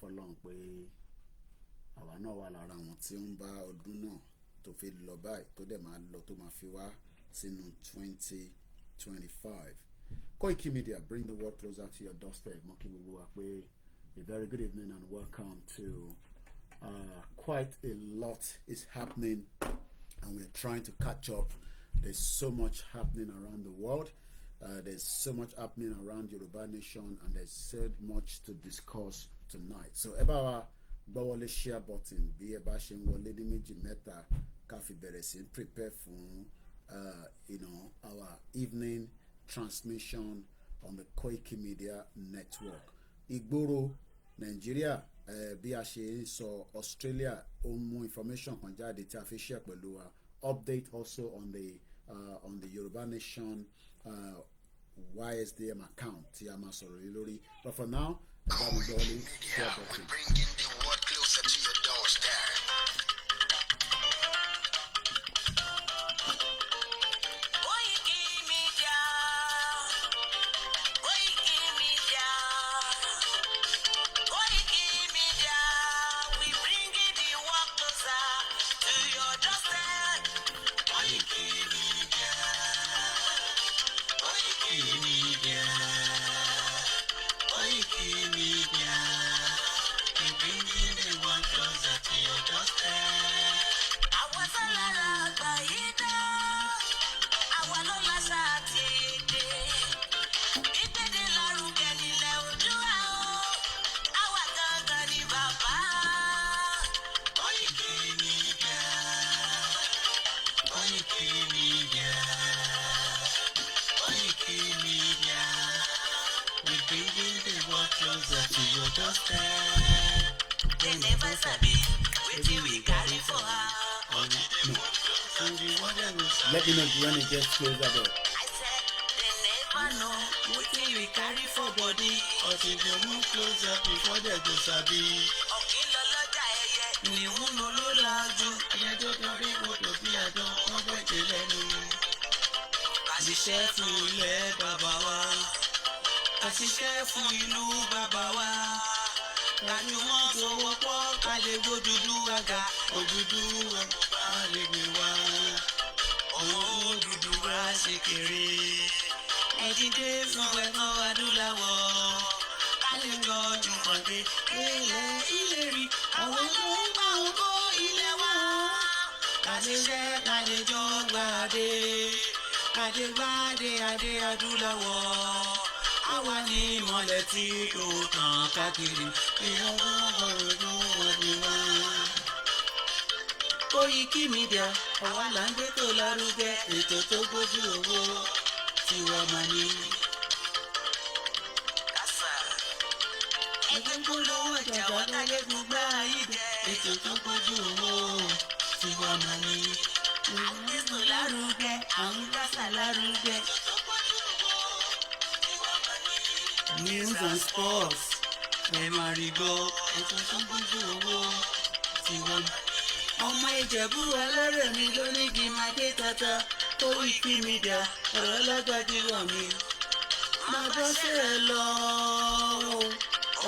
fọ́lọ́run pé àwa náà wà lára àwọn tí ó ń bá ọdún náà tó fi lọ báyìí tó dẹ̀ máa lọ tó máa fi wá sínú 2025. Koikimedia, bring the world closer to your doorstep. Mo kí gbogbo wa pé a very good evening and welcome to quite a lot is happening and we're trying to catch up. There's so much happening around the world. There's so much happening around Yoruba Nation and there's so much to discuss tonight. So eba gbọ́wọ́lé share button bí ẹ bá ṣe ń wọlé ní méjì mẹ́ta ká fi bẹ̀rẹ̀ sí prepare fún our evening transmission on the Koikimedia network. Ìgboro Nigeria bí a ṣe ń sọ Australia ó mú information kan jáde tí a fi share pẹ̀lú wa. Update also on the Yoruba Nation YSDM account tí a máa sọ̀rọ̀ lé lórí. But for now, about the bringing the world closer to your doorstep. Koikimedia, Koikimedia, Koikimedia, we bringing the world closer to your doorstep. Koikimedia, Koikimedia, Koikimedia, we bringing the world closer to your doorstep. Àwọn sálárà àgbáyé dá, àwa ló láṣà àti èdè. Ìgbéde lárugẹ nílẹ̀ Oòduà o, àwa gangan ni bàbá. Koikimedia, Koikimedia, Koikimedia, we bringing the world closer to your doorstep. They never sabi wetin we carry for her. Let me know when it gets closer there. I said they never know wetin we carry for body. Until they move closer before they go sabi. Ọ̀kìn lọ lọ́jà ẹyẹ ìwúlò ló lájú. Ẹyẹ tó torí odò bí àdán wọ́n gbẹ̀jẹ̀ lẹ́nu. Àṣìṣe fún ilẹ̀ bàbá wa. Àṣìṣe fún ìlú bàbá wa. Tàbí wọ́n sọ̀wọ́ pọ̀ ká lè gbódúdú àga. Òdúdú àgbà lè gbé wá. Owó òdúdú wá ṣe kéré. Ẹ̀dídé fún ẹ̀kọ́ adúláwọ̀. Ká lè jọ jùmọ̀ dé ilẹ̀ ìlérí. Àwọn tó ń bá ògo ilé wa. Ká lè jẹ́ ká lè jọ gbàdé. Ká lè gbàdé adé adúláwọ̀. Àwa ni ìmọ̀lẹ̀ tí ó tàn káàkiri. Ìyàwó ọ̀rọ̀ wọn ni wá. Koikimedia, àwa là ń gbé tó lárugẹ. Ètò tó gbójú owó tiwa máa ní. Ẹgbẹ́ polówó ọjà wa káyé gbogbo ayé jẹ. Ètò tó gbójú owó tiwa máa ní. À ń gbé tó lárugẹ, à ń gbàsà lárugẹ. News and sports, ẹ máa rí gbọ́. Ètò tó gbójú owó tiwa máa ní. Ọmọ Ìjẹ̀bú ẹlẹ́rẹ̀ mi ló ní kí n máa dé tata. Koikimedia, ọ̀rọ̀ lágbàdì wọ̀ mí. Máa bọ́ sí ẹ lọ.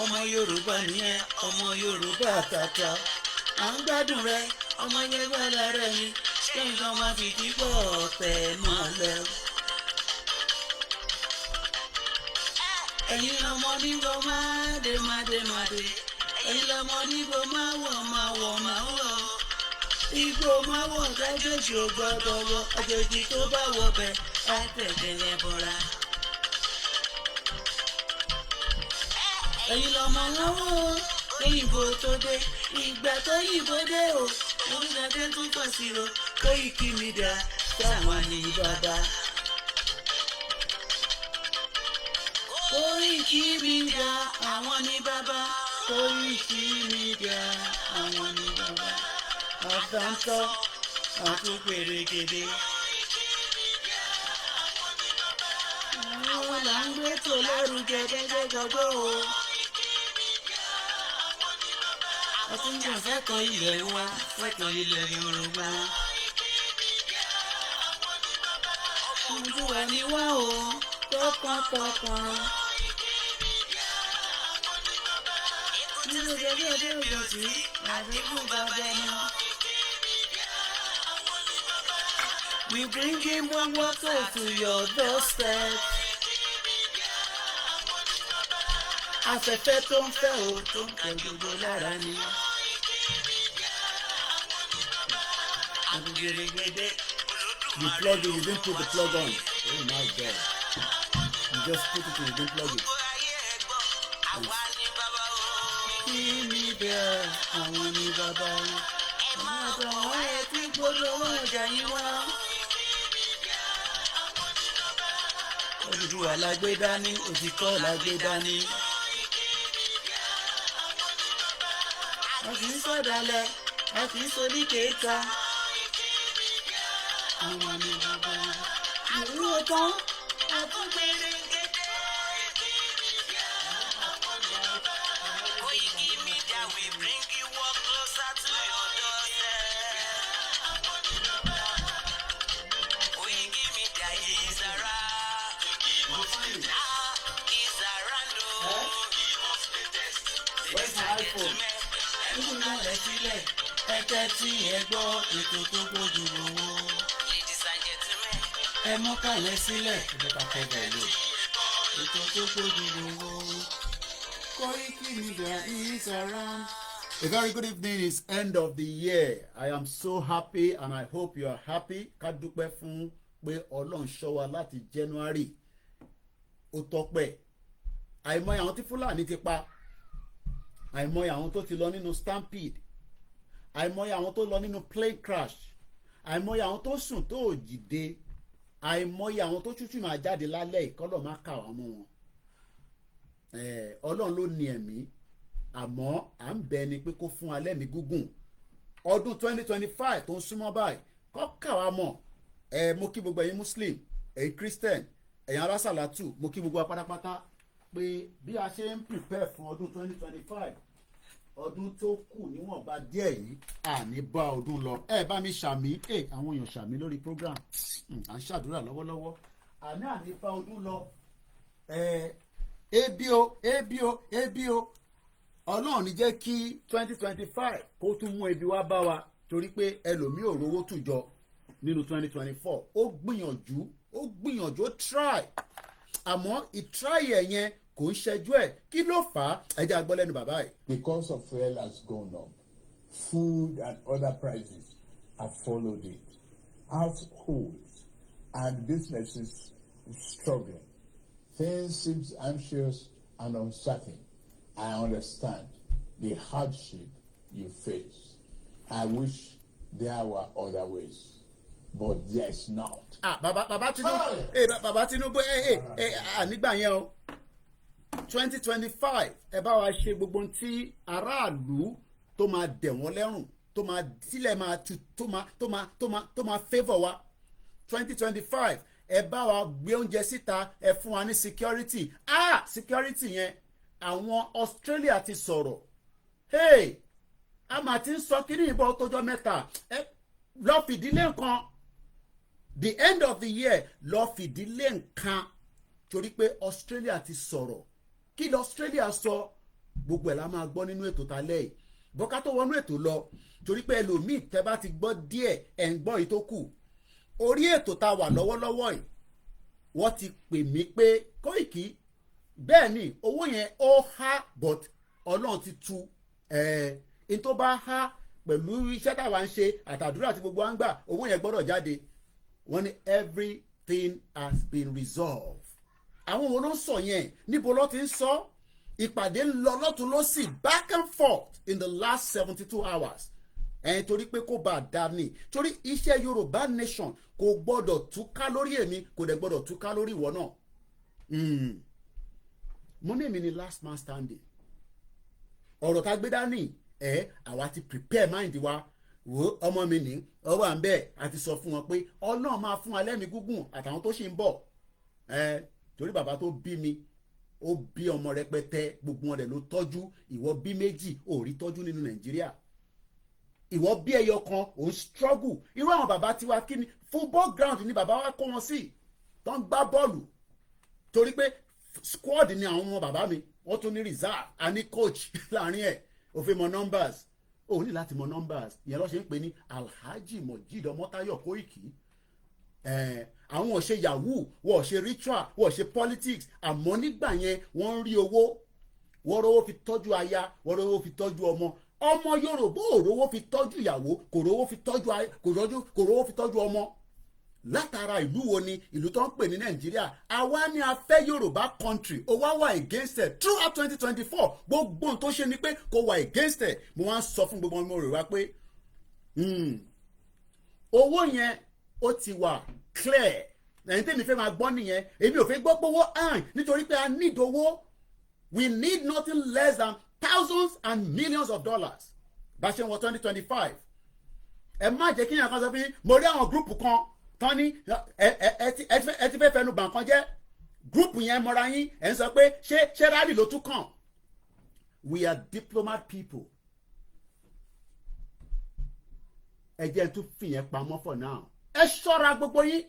Ọmọ Yorùbá nìyẹn, ọmọ Yorùbá tata. À ń gbádùn rẹ, ọmọ yẹn gbọ́dọ̀ rẹ̀ mi. Ṣé nǹkan máa fi dípò tẹ̀ mọ́lẹ̀? Ẹ̀yin lọmọ nígbò máa dé. Ẹ̀yin lọmọ nígbò máa wọ̀. Igbó máa wọ̀ kájọ́jì ò gbọ́dọ̀ wọ. Àjòjì tó bá wọ bẹ̀ á tẹ̀lé bọ́ra. Ẹ̀yin lọmọ lọ́wọ́ òyìnbó tó dé. Ìgbà tó yìnbó dé o. Oríṣiríṣi tún pọ̀ sí o. Koikimedia táwọn ní bàbá. Koikimedia àwọn ní bàbá. Koikimedia àwọn ní bàbá. Àdáńtọ́ àtúpèrègèdè. Àwọn là ń gbé tó lárugẹ gẹ́gẹ́ gbogbo o. Ọtúnjẹ fẹ́kọ̀ọ́ ilẹ̀ wa, fẹ́kọ̀ọ́ ilẹ̀ Yorùbá. Ojú ẹni wá o, tọkàntọkàn. nínú ìjọba ọdẹ òjòsí àdínkù bàbá ẹni. We bring him one water to your doorstep. Afẹ́fẹ́ tó ń fẹ́ o tó ń fẹ́ gbogbo lára ni. You plug it, you didn't put the plug on. Oh my God. You just put it and you didn't plug it. Kí ni bẹ́ẹ̀ àwọn ní bàbá wọn? Ẹ máa bọ̀ wọ́n ẹ tí gbọ́dọ̀ wọ́n ọjà yín wá. Odùduwà la gbé dání, òtítọ́ la gbé dání. A kì í sọ̀dálẹ̀, a kì í sọ̀lí kéka. Àwọn ní bàbá wọn. Àbúrò tán, àbúgbèrè gẹ́gẹ́. Koikimedia, we bring you one closer to your doorstep. Koikimedia is around. Is around. Where's my iPhone? Ìgbìmọ̀ rẹ̀ sílẹ̀, ẹ tẹ́tí ẹ gbọ́ ètò tó gbójú owó. Ladies and gentlemen, ẹ mọ́kànlẹ̀ sílẹ̀, ẹ bẹ́ẹ̀ ká fẹ́ bẹ́ẹ̀ lò. Ètò tó gbójú owó. Koikimedia is around. A very good evening. It's end of the year. I am so happy and I hope you are happy. Ká dúpẹ́ fún pé Ọlọ́run ṣọ́ wa láti January. Ó tọ́pẹ́. Àìmọye àwọn tí Fúlàní ti pa. Àìmọye àwọn tó ti lọ nínú stampede. Àìmọye àwọn tó lọ nínú plane crash. Àìmọye àwọn tó sùn tó òjìde. Àìmọye àwọn tó tútù máa jáde lálẹ́ ìkọ́lọ̀ máa kà wá mọ́ wọn. Ọlọ́run ló ní ẹ̀mí àmọ́ à ń bẹ ni pé kó fún wa lẹ́mìí gúngùn ọdún 2025 tó ń súnmọ́ báyìí kọ́ kà wá mọ̀ mo kí gbogbo ẹ̀yin Muslim ẹ̀yin Christian ẹ̀yin arásàlátù mo kí gbogbo wa pátápátá pé bí a ṣe ń prepare fún ọdún 2025 ọdún tó kù níwọ̀nba díẹ̀ yìí àní bá ọdún lọ bá mi ṣàmì àwọn èèyàn ṣàmì lórí program à ń ṣàdúrà lọ́wọ́lọ́wọ́ àní bá ọdún lọ ebi o Ọlọ́run ní jẹ́ kí 2025 kó tún mú ebi wá bá wa torí pé ẹlòmíì ò rówó tùjọ nínú 2024 ó gbìyànjú ó try àmọ́ ìtry ẹ̀ yẹn kò ń ṣẹ́jú ẹ̀ kí ló fà á ẹ jẹ́ a gbọ́ lẹ́nu bàbá ẹ̀. The cost of fuel has gone up. Food and other prices have followed it. Households and businesses struggling. Things seem anxious and uncertain. I understand the hardship you face. I wish there were other ways, but there's not. Bàbá Tinubu nígbà yẹn o 2025 ẹ bá wa ṣe gbogbo tí aráàlú tó máa dẹ̀ wọ́n lẹ́rùn tó máa sílẹ̀ máa tu tó máa favour wa 2025 ẹ bá wa gbé oúnjẹ síta ẹ fún wa ní security security yẹn àwọn Australia ti sọ̀rọ̀ a máa ti ń sọ kí ní ìbọn tọjọ́ mẹ́ta lọ fìdílé nǹkan the end of the year lọ fìdílé nǹkan torí pé Australia ti sọ̀rọ̀ kí lọ Australia sọ gbogbo ẹ̀ la máa gbọ́ nínú ètò talẹ́ yìí bọ́ká tó wọnú ètò lọ torí pé ẹlòmíì tẹ́ bá ti gbọ́ díẹ̀ ẹ̀ ń gbọ́ yìí tó kù orí ètò tá wà lọ́wọ́lọ́wọ́ yìí wọ́n ti pè mí pé Koiki bẹ́ẹ̀ ni owó yẹn ó há but Ọlọ́run ti tu in tó bá há pẹ̀lú iṣẹ́ táwa ń ṣe àtàdúrà tí gbogbo wa ń gbà owó yẹn gbọ́dọ̀ jáde wọ́n ní everything has been resolved àwọn wo ló ń sọ yẹn níbo ló ti ń sọ ìpàdé ń lọ lọ́tún lọ́sì back and forth in the last 72 hours torí pé kó bá a dá ní torí iṣẹ́ Yorùbá nation kò gbọ́dọ̀ túká lórí èmi kò dẹ̀ gbọ́dọ̀ túká lórí ìwọ náà mo ní èmi ni last man standing ọ̀rọ̀ tá a gbé dání àwa ti prepare mind wa wo ọmọ mi ní ọwọ́ à ń bẹ́ẹ̀ àti sọ fún wọn pé Ọlọ́run máa fún wa lẹ́mìí gúngùn àtàwọn tó ṣì ń bọ̀ torí bàbá tó bí mi ó bí ọmọ rẹpẹtẹ gbogbo wọn rẹ̀ ló tọ́jú ìwọ bí méjì ò rí tọ́jú nínú Nàìjíríà ìwọ bí ẹyọ kan ò ń struggle irú àwọn bàbá tiwa kí ni football ground ni bàbá wa kó wọn sí tó ń gbá bọ́ọ̀lù torí pé squad ni àwọn ọmọ bàbá mi wọ́n tún ní reserve a ní coach láàrin ẹ̀ òfin mọ numbers ó ní láti mọ numbers ìyẹn ló ṣe ń pè ní Alhaji Mojeed Ọmọ́táyọ̀ Koiki. Àwọn ò ṣe yahoo wọ́n ò ṣe ritual wọ́n ò ṣe politics àmọ́ nígbà yẹn wọ́n ń rí owó wọ́n rówó fi tọ́jú aya wọ́n rówó fi tọ́jú ọmọ Yorùbá ò rówó fi tọ́jú ìyàwó kò rówó fi tọ́jú ọmọ látara ìlú wo ni ìlú tó ń pè ní Nàìjíríà àwa ni a fẹ́ Yorùbá country ó wá wà against it throughout 2024 gbogbo ohun tó ṣe ni pé kò wà against it mo wá ń sọ fún gbogbo ọmọ Yorùbá pé owó yẹn ó ti wà clear ẹ̀yin tẹ́mi fẹ́ máa gbọ́ nìyẹn èmi ò fẹ́ gbọ́ pé owó hàn nítorí pé a need owó we need nothing less than thousands and millions of dollars bá ṣe ń wọ 2025 ẹ má jẹ́ kí yẹn kan sọ fún yín mo rí àwọn gúrùpù kan tán ní ẹ ti fẹ́ fẹnu bà nǹkan jẹ́ gúrùpù yẹn mọ́ra yín ẹ̀ ń sọ pé ṣé rálì ló tún kàn we are diplomat people ẹ jẹ́ tún fìyẹn pamọ́ for now ẹ ṣọ́ra gbogbo yín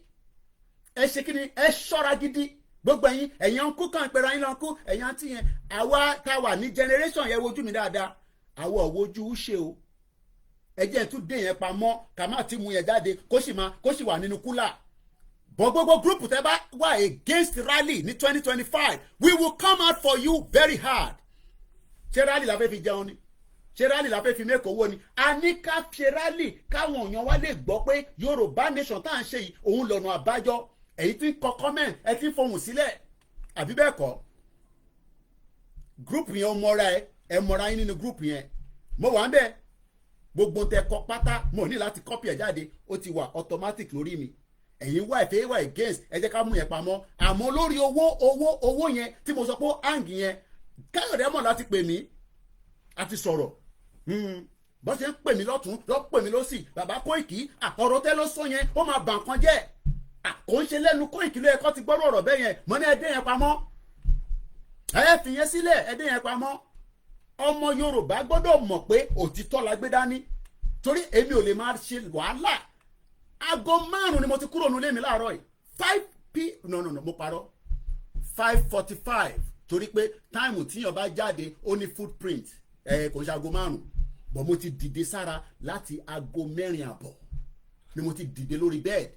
ẹ ṣe kí ni ẹ ṣọ́ra gidi gbogbo ẹ̀yin ọ̀nkú kan ìpẹ́ra yín lọ́nkú ẹ̀yin àti yẹn àwa tá wà ní generation yẹn wojú mi dáadáa àwa ò wojú ṣe o ẹ jẹ́ tún dé yẹn pamọ́ ká má ti mú yẹn jáde kó sì wà nínú kúlà bọ́ gbogbo group tẹ́ bá wà against rally ní 2025 we will come out for you very hard ṣé rally la fẹ́ fi jẹun ni ṣé rally la fẹ́ fi mẹ́kọ̀ọ́ owó ni a ní ká ṣe rally káwọn èèyàn wá lè gbọ́ pé Yorùbá nation tá à ń ṣe yìí òun lọ́nà àbájọ èyí tí ń kọ comment ẹ ti ń fohùn sílẹ̀ àbí bẹ́ẹ̀ kọ́ group yẹn ẹ mọ́ra yín nínú group yẹn mo wà ń bẹ̀ gbogbo tẹ kọ pátá mo ní láti copy ẹ̀ jáde ó ti wà automatic lórí mi ẹ̀yin wà ìfẹ́ wà against ẹ jẹ́ ká mú yẹn pamọ́ àmọ́ lórí owó yẹn tí mo sọ pé hang yẹn Káyọ̀dé mọ̀ láti pè mí àti sọ̀rọ̀ bó ṣe ń pè mí lọ́tún lọ́ pè mí lọ́sì bàbá Koiki ọ̀rọ̀ tẹ́ ló sọ yẹn ó máa bà nǹkan jẹ́ kò ń ṣe lẹ́nu Koiki ló yẹ kó ti gbọ́rọ̀ ọ̀rọ̀ bẹ́ẹ̀ yẹn mọ́ ní ẹdẹ yẹn pamọ́ ẹ fi yẹn sílẹ̀ ẹdẹ yẹn pamọ́ ọmọ Yorùbá gbọ́dọ̀ mọ̀ pé òtítọ́ la gbé dání torí èmi ò lè máa ṣe wàhálà aago 5 ni mo ti kúrò nílé mi láàárọ̀ yìí no mo parọ́ 5:45 torí pé táìmù tíyàn bá jáde ó ní footprint kò ṣe aago 5 bọ̀ mo ti dìde sára láti aago 4:30 ni mo ti dìde lórí bẹ́ẹ̀dì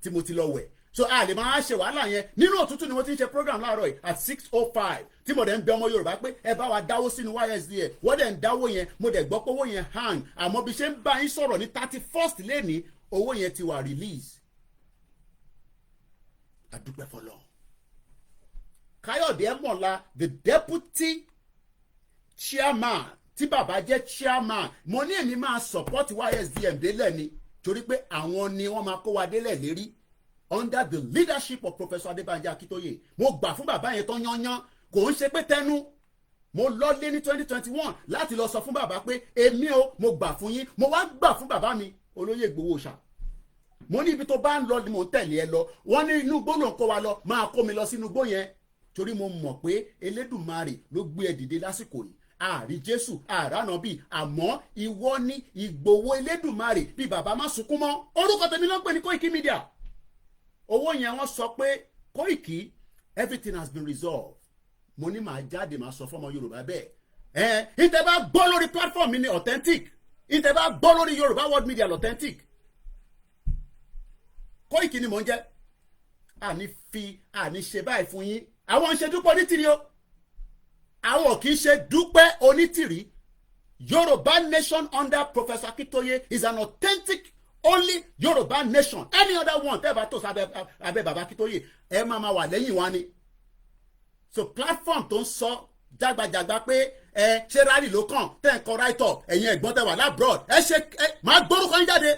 tí mo ti lọ wẹ̀ so a lè máa ṣe wàhálà yẹn nínú òtútù ni mo ti ń ṣe program láàárọ̀ yìí at 6:05 tí mo dẹ̀ ń bẹ ọmọ Yorùbá pé ẹ bá wa dáwó sínú YSDA wọ́n dẹ̀ ń dáwó yẹn mo dẹ̀ gbọ́ pé owó yẹn hang àmọ́ bí ṣe ń bá yín sọ̀rọ̀ ní 31st lẹ́ni owó yẹn ti wà release àdúpẹ́ fọlọ́ Káyọ̀dé Mọ̀lá the deputy chairman tí bàbá jẹ́ chairman mo ní èmi máa support YSDM délẹ̀ ni torí pé àwọn ni wọ́n máa kó wa délẹ̀ lérí under the leadership of Professor Adébánjí Akíntóyè mo gbà fún bàbá yẹn tó yányán kò ń ṣe pé tẹnu mo lọ lé ní 2021 láti lọ sọ fún bàbá pé èmi o mo gbà fún yín mo wá gbà fún bàbá mi olóyè Ìgbòho ṣá mo ní ibi tó bá ń lọ ni mo ń tẹ̀lé ẹ lọ wọ́n ní inú igbó ló ń kó wa lọ máa kó mi lọ sínú igbó yẹn torí mo mọ̀ pé Elédùmarè ló gbé ẹ dìde lásìkò yìí àrí Jésù àránà bíi àmọ́ ìwọ ní Ìgbòho Elédùmarè bí bàbá má sunkún mọ́ orúkọ tèmi ló ń pè ní Koikimedia owó yẹn wọ́n sọ pé Koiki everything has been resolved mo ní màá jáde màá sọ fọmọ Yorùbá bẹ́ẹ̀ ìtẹ́ bá gbọ́ lórí platform mi ní authentic ìtẹ́ bá gbọ́ lórí Yorùbá World Media authentic Koiki ni mò ń jẹ́ àní ṣe báyìí fún yín àwọn ń ṣe dúpọ̀ onítìrí o àwọn kì í ṣe dúpẹ́ onítìrí Yorùbá nation under Professor Akintoye is an authentic only Yorùbá nation any other one tẹ́ bá tó sábẹ́ bàbá Akintoye ẹ máa wà lẹ́yìn wa ni so platform tó ń sọ jágbajàgba pé ṣé rally ló kàn tẹ́ ń kọ right up ẹ̀yin ẹ̀gbọ́n tẹ́ wà labroad máa gbórúkọ yín jáde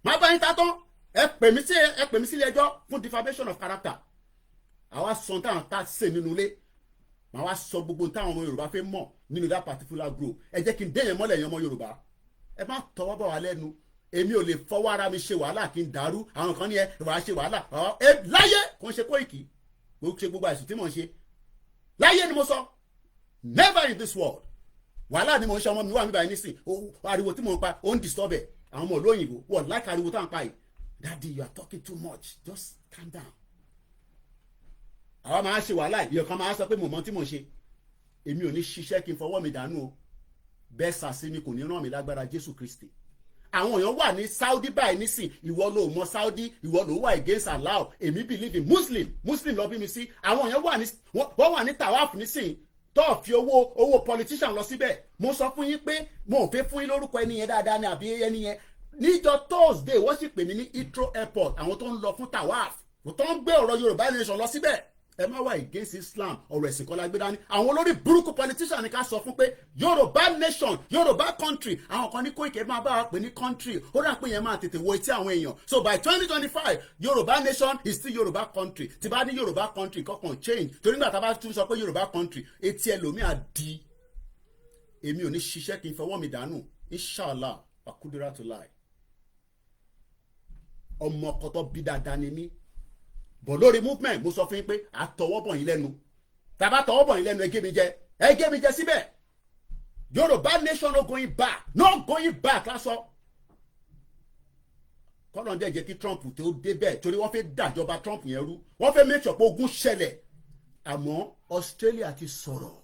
máa bá yín ta tán ẹ pè mí sílé ẹjọ́ fún defamation of character àwa sọ táwọn tá ṣe nínú ilé màá wá sọ gbogbo táwọn ọmọ Yorùbá fẹ́ mọ̀ nínú that particular group ẹ jẹ́ kí n déyẹn mọ́lẹ̀ yẹn ọmọ Yorùbá ẹ má tọwọ́ bọ̀ wá lẹ́nu èmi ò lè fọwọ́ ara mi ṣe wàhálà kí n dàrú àwọn kan ní wàá ṣe wàhálà láyé kò ń ṣe Koiki kò ń ṣe gbogbo àìsàn tí mò ń ṣe láyé ni mo sọ never in this world wàhálà ni mo ń ṣe ọmọ mi wà mí báyìí nísìn ariwo tí mo ń pa ó ń disturb ẹ àwọn ọmọ olóyìnbó wọ́n láìka ariwo tá à ń pa yìí daddy you are talking too much just calm down àwọn máa ṣe wàhálà ìyẹn kan máa sọ pé mo mọ tí mo ṣe èmi ò ní ṣiṣẹ́ kí n fọwọ́ mi dànù o bẹ́ẹ̀ sàṣí ni kò ní ràn mí lágbára Jésù Kristi. Àwọn èèyàn wà ní Saudi báyìí nísìn, ìwọ ló mọ Saudi, ìwọ ló wà against Allah, èmi believe in Muslim lọ bí mi sí. Àwọn èèyàn wọ́n wà ní tawaf nísìn tó fi owó politician lọ síbẹ̀. Mo sọ fún yín pé mo ò fẹ́ fún yín lórúkọ ẹni yẹn dáadáa ni àbí ẹni yẹn. Níjọ́ Thursday wọ́n sì pè mí ní Heathrow airport, àwọn tó ń lọ fún tawaf tó ń gbé ọ̀rọ̀ Yorùbá nation lọ síbẹ̀. Ẹ má wà against Islam, ọ̀rọ̀ ẹ̀sìn kọ́lá gbé dání. Àwọn olórí burúkú politician ni ká sọ fún pé Yorùbá nation, Yorùbá country. Àwọn kan ní Koiki máa bá wa pè ní country. Ó dà pé yẹn máa tètè wo etí àwọn èèyàn. So by 2025, Yorùbá nation is still Yorùbá country. Tí bá ní Yorùbá country kọ́kàn change. Torí nígbà tá a bá tún sọ pé Yorùbá country, etí ẹlòmíà di. Èmi ò ní ṣiṣẹ́ kí n fọwọ́ mi dànù. Inshallah, wakudura to lie. Ọmọ kọ́tọ́ bí dáadáa ni mí. Bọ̀ lórí movement mo sọ fún yín pé àtọwọ́bọ̀ yín lẹ́nu. Tàbá tọwọ́bọ̀ yín lẹ́nu ẹ gé mi jẹ síbẹ̀. Yorùbá nation no going back lásọ. Kọ́lọ́n dẹ̀ jẹ́ kí Trump tó débẹ̀ torí wọ́n fẹ́ dàjọba Trump yẹn rú. Wọ́n fẹ́ make sure pé ogun ṣẹlẹ̀. Àmọ́ Australia ti sọ̀rọ̀.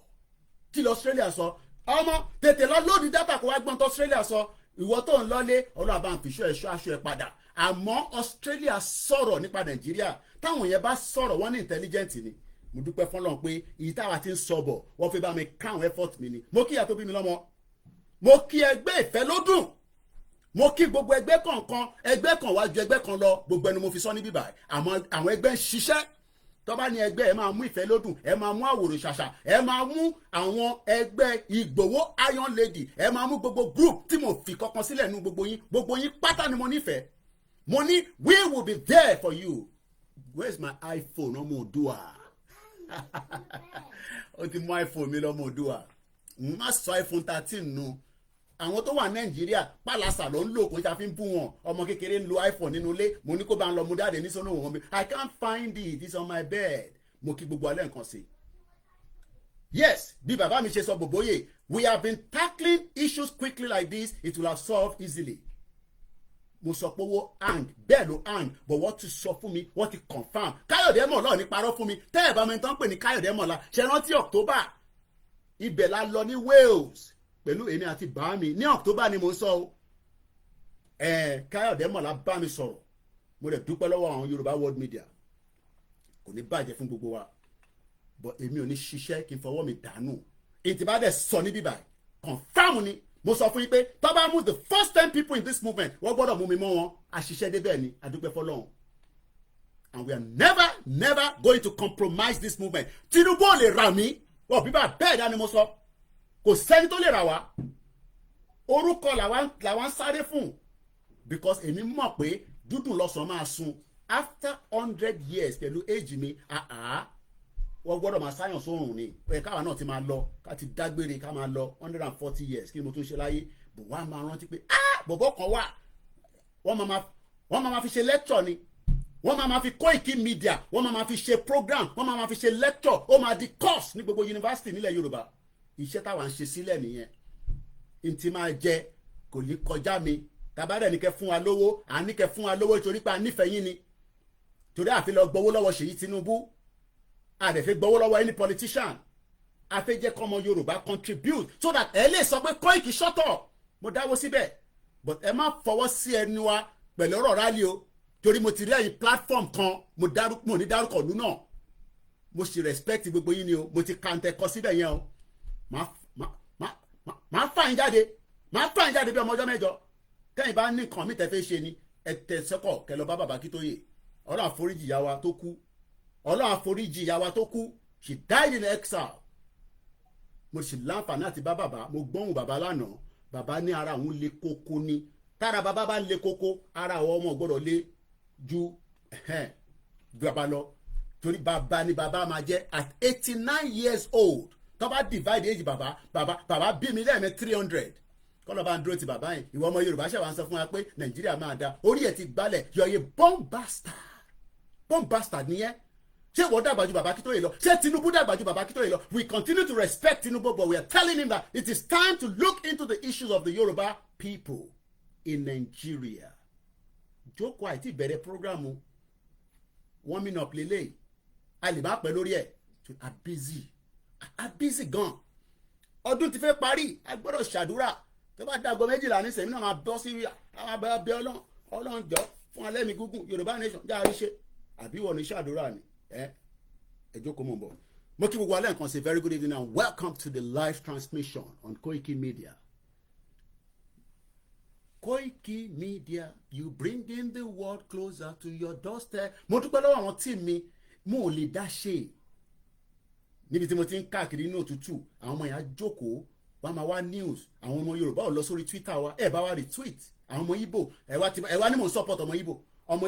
Kí lọ Australia sọ? Ọmọ tètè lọ lóòdì dátà kó wá gbọ́n tó Australia sọ. Ìwọ tó ń lọlé ọlọ́run àbá ń fi aṣọ ẹ̀ padà. Àmọ́ Australia sọ̀rọ̀ nípa Nàìjíríà. Táwọn yẹn bá sọ̀rọ̀ wọ́n ní intelligent ni. Mo dúpẹ́ fọ́lọ́run pé ìyí táwa ti ń sọ̀bọ̀ wọ́n fi bá mi crown effort mi ni. Mo kí ìyá tó bí mi lọ́mọ. Mo kí ẹgbẹ́ ìfẹ́ lódùn. Mo kí gbogbo ẹgbẹ́ kọ̀ọ̀kan, ẹgbẹ́ kan wá ju ẹgbẹ́ kan lọ, gbogbo ẹnu mo fi sọ ní bíbá. Àmọ́ àwọn ẹgbẹ́ ń ṣiṣẹ́. Tó bá ní ẹgbẹ́ ẹ máa mú ìfẹ́ lódùn, ẹ máa mú àwòrán ṣàṣà, ẹ máa mú àwọn ẹgbẹ́ Ìgbòho Iron Lady, ẹ máa mú gbogbo group tí mo fi kankan sílẹ̀ nú gbogbo yín pátá ni mo nífẹ̀ẹ́. Mo ní we will be there for you. Where's my iPhone ọmọ Òdùà? Ó ti mú iPhone mi lọ́mọ Òdùà. Má sọ iPhone 13 nù. Àwọn tó wà Nàìjíríà pàlàsà ló ń lò kó ṣàfi ń bú wọn. Ọmọ kékeré ń lo iPhone nínú ilé. Mo ní kó bá ń lọ mú dáadé ní sọ́nà òun mi. I can't find it. It's on my bed. Mo kí gbogbo alẹ́ nǹkan sí. Yes, bí bàbá mi ṣe sọ bòbóyè, we have been tackling issues quickly like this. It will have solved easily. Mo sọ pé owó hang bẹ́ẹ̀ ló hang but wọ́n ti sọ fún mi wọ́n ti confam. Káyọ̀dé Mọ̀lá ní parọ́ fún mi. Tẹ́ ẹ̀ bá mi tán pè ní Káyọ̀dé Mọ̀lá ṣe rántí October. Ibẹ̀ la lọ ní Wales pẹ̀lú èmi àti bàámi ní October ni mo sọ o. Káyọ̀dé Mọ̀lá bá mi sọ̀rọ̀. Mo lè dúpẹ́ lọ́wọ́ àwọn Yorùbá World Media. Kò ní bàjẹ́ fún gbogbo wa. But èmi ò ní ṣiṣẹ́ kí n fọwọ́ mi dànù. Ìtìbá dẹ̀ sọ ní bíbá confam ni. Mo sọ fún yín pé tó bá mú the first 10 people in this movement wọ́n gbọ́dọ̀ mú mi mọ́ wọn àṣìṣe débẹ̀ ni àdúpẹ́ fọlọ́run. And we are never going to compromise this movement. Tinubu ò lè rà mí wọ́n bíbá bẹ́ẹ̀ dání mo sọ kò sẹ́ni tó lè rà wá. Orúkọ làwa ń sáré fún because èmi mọ̀ pé dúdùn lọ́sàn-án máa sun after 100 years pẹ̀lú age mi wọ́n gbọ́dọ̀ máa sáyàn sórùn ni káwa náà ti máa lọ ká ti dágbére ká máa lọ 140 years kí ni mo tún ṣe láyé bò wá máa rántí pé bọ̀bọ̀ kan wà wọ́n máa fi ṣe lecture ni wọ́n máa fi Koikimedia wọ́n máa fi ṣe program wọ́n máa fi ṣe lecture ó máa di course ní gbogbo university nílẹ̀ Yorùbá iṣẹ́ táwa ń ṣe sílẹ̀ nìyẹn n ti máa jẹ kò ní kọjá mi tàbádẹ́ ní kẹ́ fún wa lówó à ní kẹ́ fún wa lówó torí pé a nífẹ̀ẹ́ yín ni torí àfi lọ gbowó lọ́wọ́ Ṣèyí Tinubu àdẹ̀fẹ́ gbowó lọ́wọ́ any politician àfẹ́ jẹ́ kọ́mọ Yorùbá contribute so that ẹ lè sọ pé Koiki ṣọ́tọ̀ mo dáwó síbẹ̀ but ẹ má fọwọ́ sí ẹnu wa pẹ̀lú ọ̀rọ̀ rálí o torí mo ti rí ẹ̀yin platform kan mo ní dárúkọ ìlú náà mo sì respect gbogbo yín ni o mo ti kàǹtẹ̀ kọ síbẹ̀ yẹn o máa fà yín jáde bí ọmọ ọjọ́ mẹ́jọ tẹ́yìn bá ní nǹkan mi tẹ́ fẹ́ ṣe ni ẹ tẹ̀ sẹ́kọ̀ kẹ́ lọ bá bàbá Akíntóyè Ọlọ́run àforíjì ìyá wa tó kú Ọlọ́run àforíjì ìyá wa tó kú she died in exile mo sì láǹfààní àti bá bàbá mo gbóhùn bàbá lánàá bàbá ní ara òun le koko ni tára bàbá bá le koko ara àwọn ọmọ gbọ́dọ̀ lé ju bàbá lọ torí bàbá ni bàbá máa jẹ́ at 89 years old tó bá divide age bàbá bí mi lẹ́ẹ̀mẹ́ 300 kọ́lọ́ bá ń dúró ti bàbá yẹn ìwọ ọmọ Yorùbá ṣe wá ń sọ fún wa pé Nàìjíríà máa da orí ẹ̀ ti gbálẹ̀ yọ̀ọ́yẹ bomb bastard nìyẹn ṣé ìwọ dàgbà ju bàbá Akíntóyè lọ ṣé Tinubu dàgbà ju bàbá Akíntóyè lọ we continue to respect Tinubu but we are telling him that it is time to look into the issues of the Yoruba people in Nigeria. Jókòó àìtí ìbẹ̀rẹ̀ programu 1 minute lélẹ̀ a lè má pẹ́ lórí ẹ̀ a busy gan ọdún ti fẹ́ parí a gbọ́dọ̀ ṣàdúrà tó bá dàgbọ́ méjìlá ní sẹ́mi náà máa bọ́ sí àwọn abẹ́ ọlọ́run jọ fún alẹ́ mi gúngùn Yorùbá nation járe ṣe àbí wọ́n ní ṣàdúrà ni ẹ jókòó mọ̀ bọ̀ mo kí gbogbo alẹ́ nǹkan say very good evening and welcome to the live transmission on Koikimedia. Koikimedia, you bring in the world closer to your doorstep. Mo dúpẹ́ lọ́wọ́ àwọn tí mi mo ò lè dá ṣe níbi tí mo ti ń káàkiri inú òtútù àwọn ọmọ yẹn jókòó wọ́n máa wá news àwọn ọmọ Yorùbá ò lọ sórí Twitter wa ẹ bá wa retweet àwọn ọmọ Igbo ẹ wá ní mò ń support ọmọ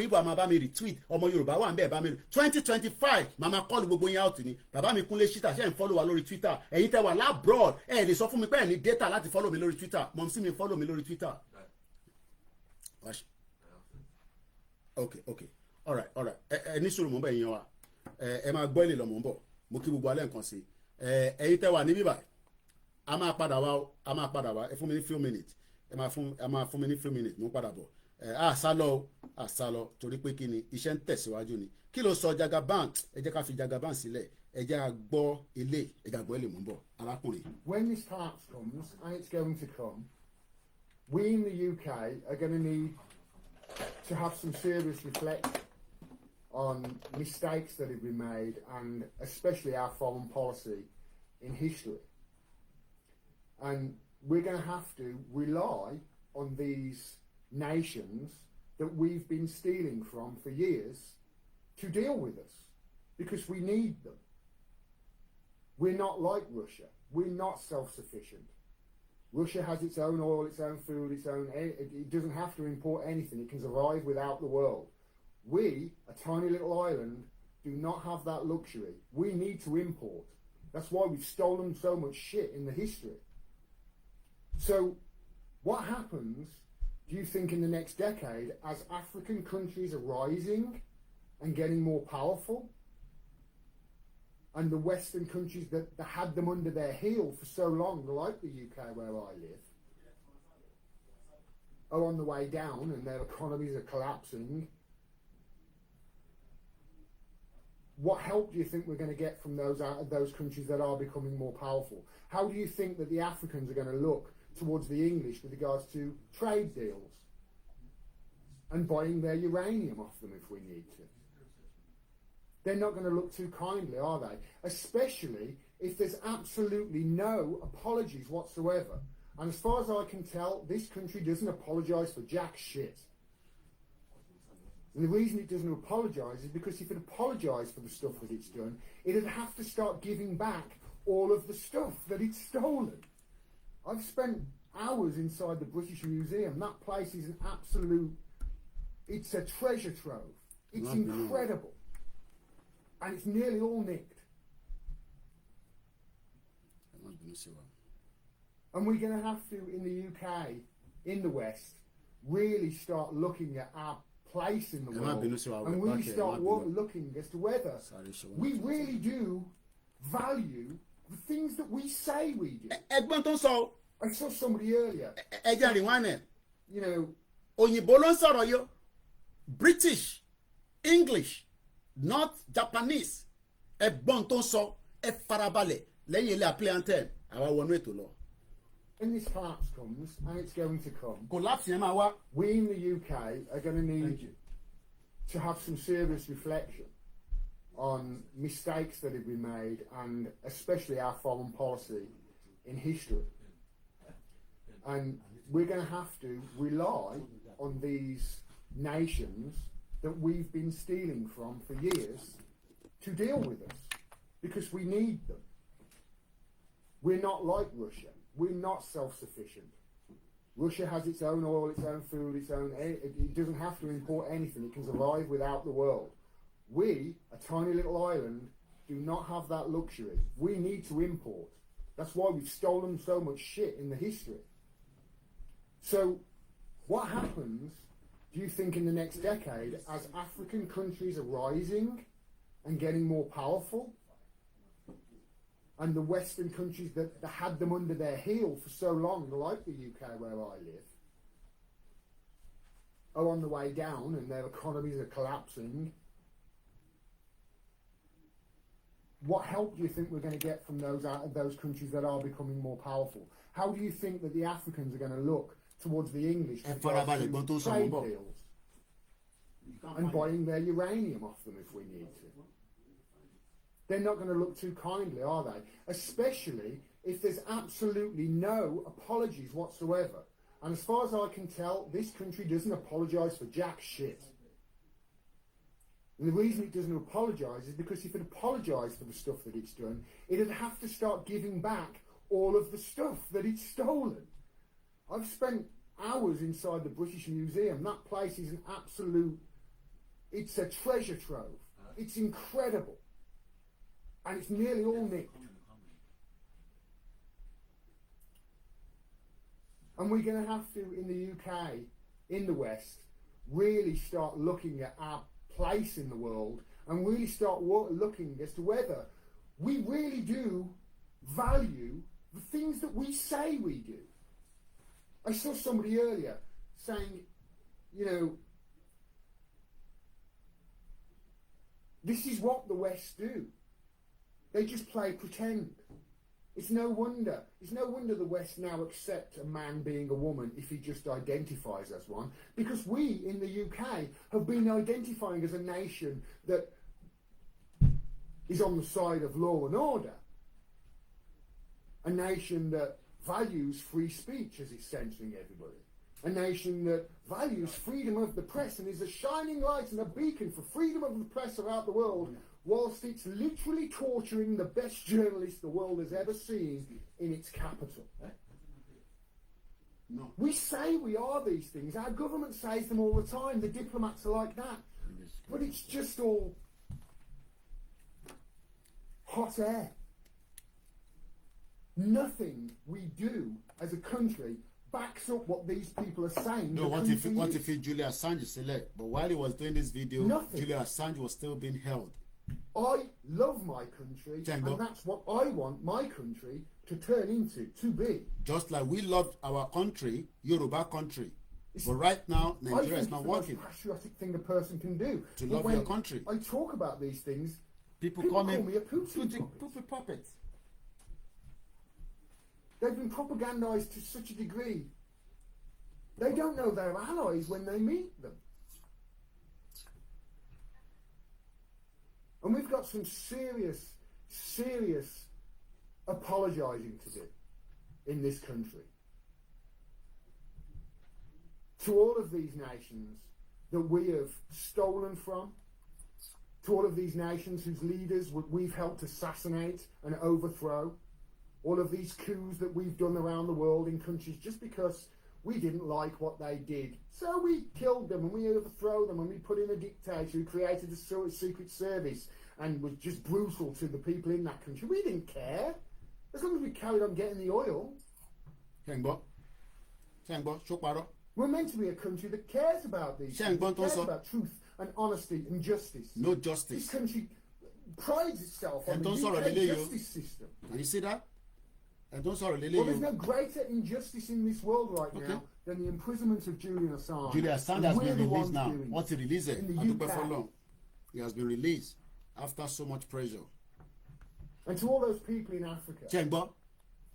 Igbo a máa bá mi retweet ọmọ Yorùbá wà ń bẹ́ẹ̀ bá mi 2025 màmá kọ́ọ̀lù gbogbo yín out ni bàbá mi Kúnlé Ṣítà ṣe ń follow wa lórí Twitter ẹ̀yin tẹ́ wà labroad ẹ lè sọ fún mi pé ẹ ní data láti follow mi lórí Twitter mọ̀mísí mi follow mi lórí Twitter. Okay all right ẹ ní sùúrù mò ń bẹ̀ yín wa ẹ máa gbọ́ ilé lọ mò ń bọ̀ mo kí gbogbo alẹ́ nǹkan sí ẹ̀yin tẹ́ wà níbí báyìí a máa padà wá ẹ fún mi ní few minutes ẹ máa fún mi ní few minutes mo ń padà bọ̀ àsálọ torí pé kí ni iṣẹ́ ń tẹ̀síwájú ni kí ló sọ Jagaban ẹ jẹ́ ká fi Jagaban sílẹ̀ ẹ jẹ́ ká gbọ́ ilé ẹ ká gbọ́ ilé mò ń bọ̀ arákùnrin. When this part comes, and it's going to come, we in the UK are going to need to have some serious reflection on mistakes that have been made and especially our foreign policy in history. And we're going to have to rely on these nations that we've been stealing from for years to deal with us because we need them. We're not like Russia. We're not self-sufficient. Russia has its own oil, its own food, it doesn't have to import anything. It can survive without the world. We, a tiny little island, do not have that luxury. We need to import. That's why we've stolen so much shit in the history. So what happens, do you think, in the next decade as African countries are rising and getting more powerful? And the Western countries that had them under their heel for so long, like the UK where I live, are on the way down and their economies are collapsing. What help do you think we're going to get from those countries that are becoming more powerful? How do you think that the Africans are going to look towards the English with regards to trade deals and buying their uranium off them if we need to? They're not going to look too kindly, are they? Especially if there's absolutely no apologies whatsoever. And as far as I can tell, this country doesn't apologise for jack shit. And the reason it doesn't apologise is because if it apologised for the stuff that it's done, it'd have to start giving back all of the stuff that it's stolen. I've spent hours inside the British Museum. That place is an absolute... It's a treasure trove. It's incredible. And it's nearly all nicked. And we're going to have to, in the UK, in the West, really start looking at our place in the world. And really start looking as to whether we really do value the things that we say we do. I saw somebody earlier. You know, òyìnbó ló ń sọ̀rọ̀ yó, British, English, not Japanese. Ẹ̀gbọ́n tó ń sọ, ẹ farabalẹ̀ lẹ́yìn ilé àpilẹ̀ anthem àwa wọnú ètò lọ. When this part comes, and it's going to come, Collapse yẹn máa wá. We in the UK are going to need to have some serious reflection on mistakes that have been made and especially our foreign policy in history. And we're going to have to rely on these nations that we've been stealing from for years to deal with us because we need them. We're not like Russia. We're not self-sufficient. Russia has its own oil, its own food, it doesn't have to import anything. It can survive without the world. We, a tiny little island, do not have that luxury. We need to import. That's why we've stolen so much shit in the history. So what happens, do you think, in the next decade as African countries are rising and getting more powerful? And the Western countries that had them under their heel for so long, like the UK where I live, are on the way down and their economies are collapsing. what help do you think we're going to get from those countries that are becoming more powerful? How do you think that the Africans are going to look towards the English with regards to trade deals and buying their uranium off them if we need to? They're not going to look too kindly, are they? Especially if there's absolutely no apologies whatsoever. And as far as I can tell, this country doesn't apologise for jack shit. And the reason it doesn't apologise is because if it apologised for the stuff that it's done, it'd have to start giving back all of the stuff that it's stolen. I've spent hours inside the British Museum. That place is an absolute, it's a treasure trove. It's incredible. And it's nearly all nicked. And we're going to have to, in the UK, in the West, really start looking at our place in the world and really start looking as to whether we really do value the things that we say we do. I saw somebody earlier saying, you know, this is what the West do. They just play pretend. It's no wonder the West now accept a man being a woman if he just identifies as one, because we in the UK have been identifying as a nation that is on the side of law and order, a nation that values free speech as it's censoring everybody, a nation that values freedom of the press and is a shining light and a beacon for freedom of the press throughout the world, whilst it's literally torturing the best journalists the world has ever seen in its capital. No. We say we are these things. Our government says them all the time. The diplomats are like that. But it's just all hot air. Nothing we do as a country backs up what these people are saying. No, what if Julian Assange is select? But while he was doing this video, nothing. Julian Assange was still being held. I love my country, Django. and that's what I want my country to turn into, to be. Just like we loved our country, Yoruba country. But right now, Nigeria is not working. It's the most patriotic thing a person can do. To love your country. I talk about these things, People call me me a Putin puppet. They've been propagandized to such a degree. They don't know their allies when they meet them. And we've got some serious apologising to do in this country. To all of these nations that we have stolen from, to all of these nations whose leaders we've helped assassinate and overthrow, all of these coups that we've done around the world in countries just because we didn't like what they did. So we killed them and we overthrew them and we put in a dictator who created a secret service and was just brutal to the people in that country. We didn't care. As long as we carried on getting the oil. We're meant to be a country that cares about these things, that cares about truth and honesty and justice. No justice. This country prides itself on the UK justice system. Can you see that? Well, there's no greater injustice in this world right now than the imprisonment of Julian Assange. Julian Assange has been released now. What's he released? In the UK. He has been released after so much pressure. And to all those people in Africa, Chengbo,